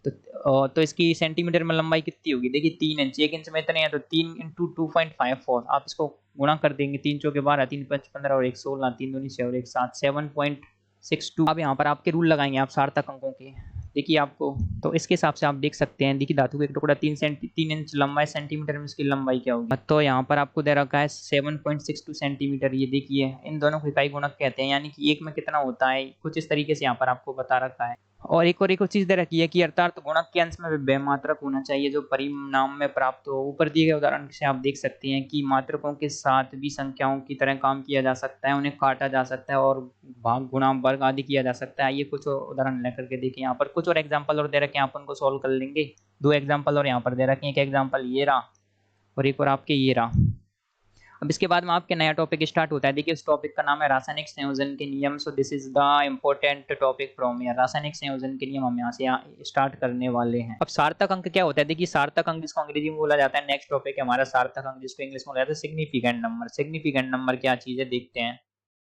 A: तो इसकी सेंटीमीटर में लंबाई कितनी होगी? देखिए 3 इंच, 1 इंच में इतने हैं, तो 3 इंटू 2.54, आप इसको गुणा कर देंगे, 3 चौके 12, 3 5 15 और 1 16, 3 दूनी 6 और 1 7, 7.62। अब यहाँ पर आपके रूल लगाएंगे आप सार्थक अंकों के। देखिए आपको, तो इसके हिसाब से आप देख सकते हैं, देखिए धातु का एक टुकड़ा 3 इंच लंबा है, सेंटीमीटर में इसकी लंबाई क्या होगी? तो यहाँ पर आपको दे रखा है 7.62 सेंटीमीटर। ये देखिए, इन दोनों को इकाई गुणक कहते हैं, यानी कि एक में कितना होता है, कुछ इस तरीके से यहाँ पर आपको बता रखा है। और एक चीज दे रखी है कि अर्थात गुणक के अंश में व्यमात्रक होना चाहिए जो परिणाम में प्राप्त हो। ऊपर दिए गए उदाहरण से आप देख सकते हैं कि मात्रकों के साथ भी संख्याओं की तरह काम किया जा सकता है, उन्हें काटा जा सकता है और भाग गुणा वर्ग आदि किया जा सकता है। ये कुछ उदाहरण लेकर के देखिए, यहाँ पर कुछ और एग्जाम्पल और दे रखे हैं, आप उनको सॉल्व कर लेंगे। 2 एग्जाम्पल और यहाँ पर दे रखे हैं, एक एग्जाम्पल ये रहा और एक और आपके ये रहा। अब इसके बाद में आपके नया टॉपिक स्टार्ट होता है। देखिए, इस टॉपिक का नाम है रासायनिक संयोजन के नियम। So this is the important topic from here. रासायनिक संयोजन के नियम हम यहाँ से स्टार्ट करने वाले हैं। अब सार्थक अंक क्या होता है? देखिए, सार्थक अंक जिसको अंग्रेजी में बोला जाता है, नेक्स्ट टॉपिक है हमारा सार्थक अंक, जिसको इंग्लिश में बोला जाता है सिग्निफिकेंट नंबर। सिग्निफिकेंट नंबर क्या चीज है देखते हैं।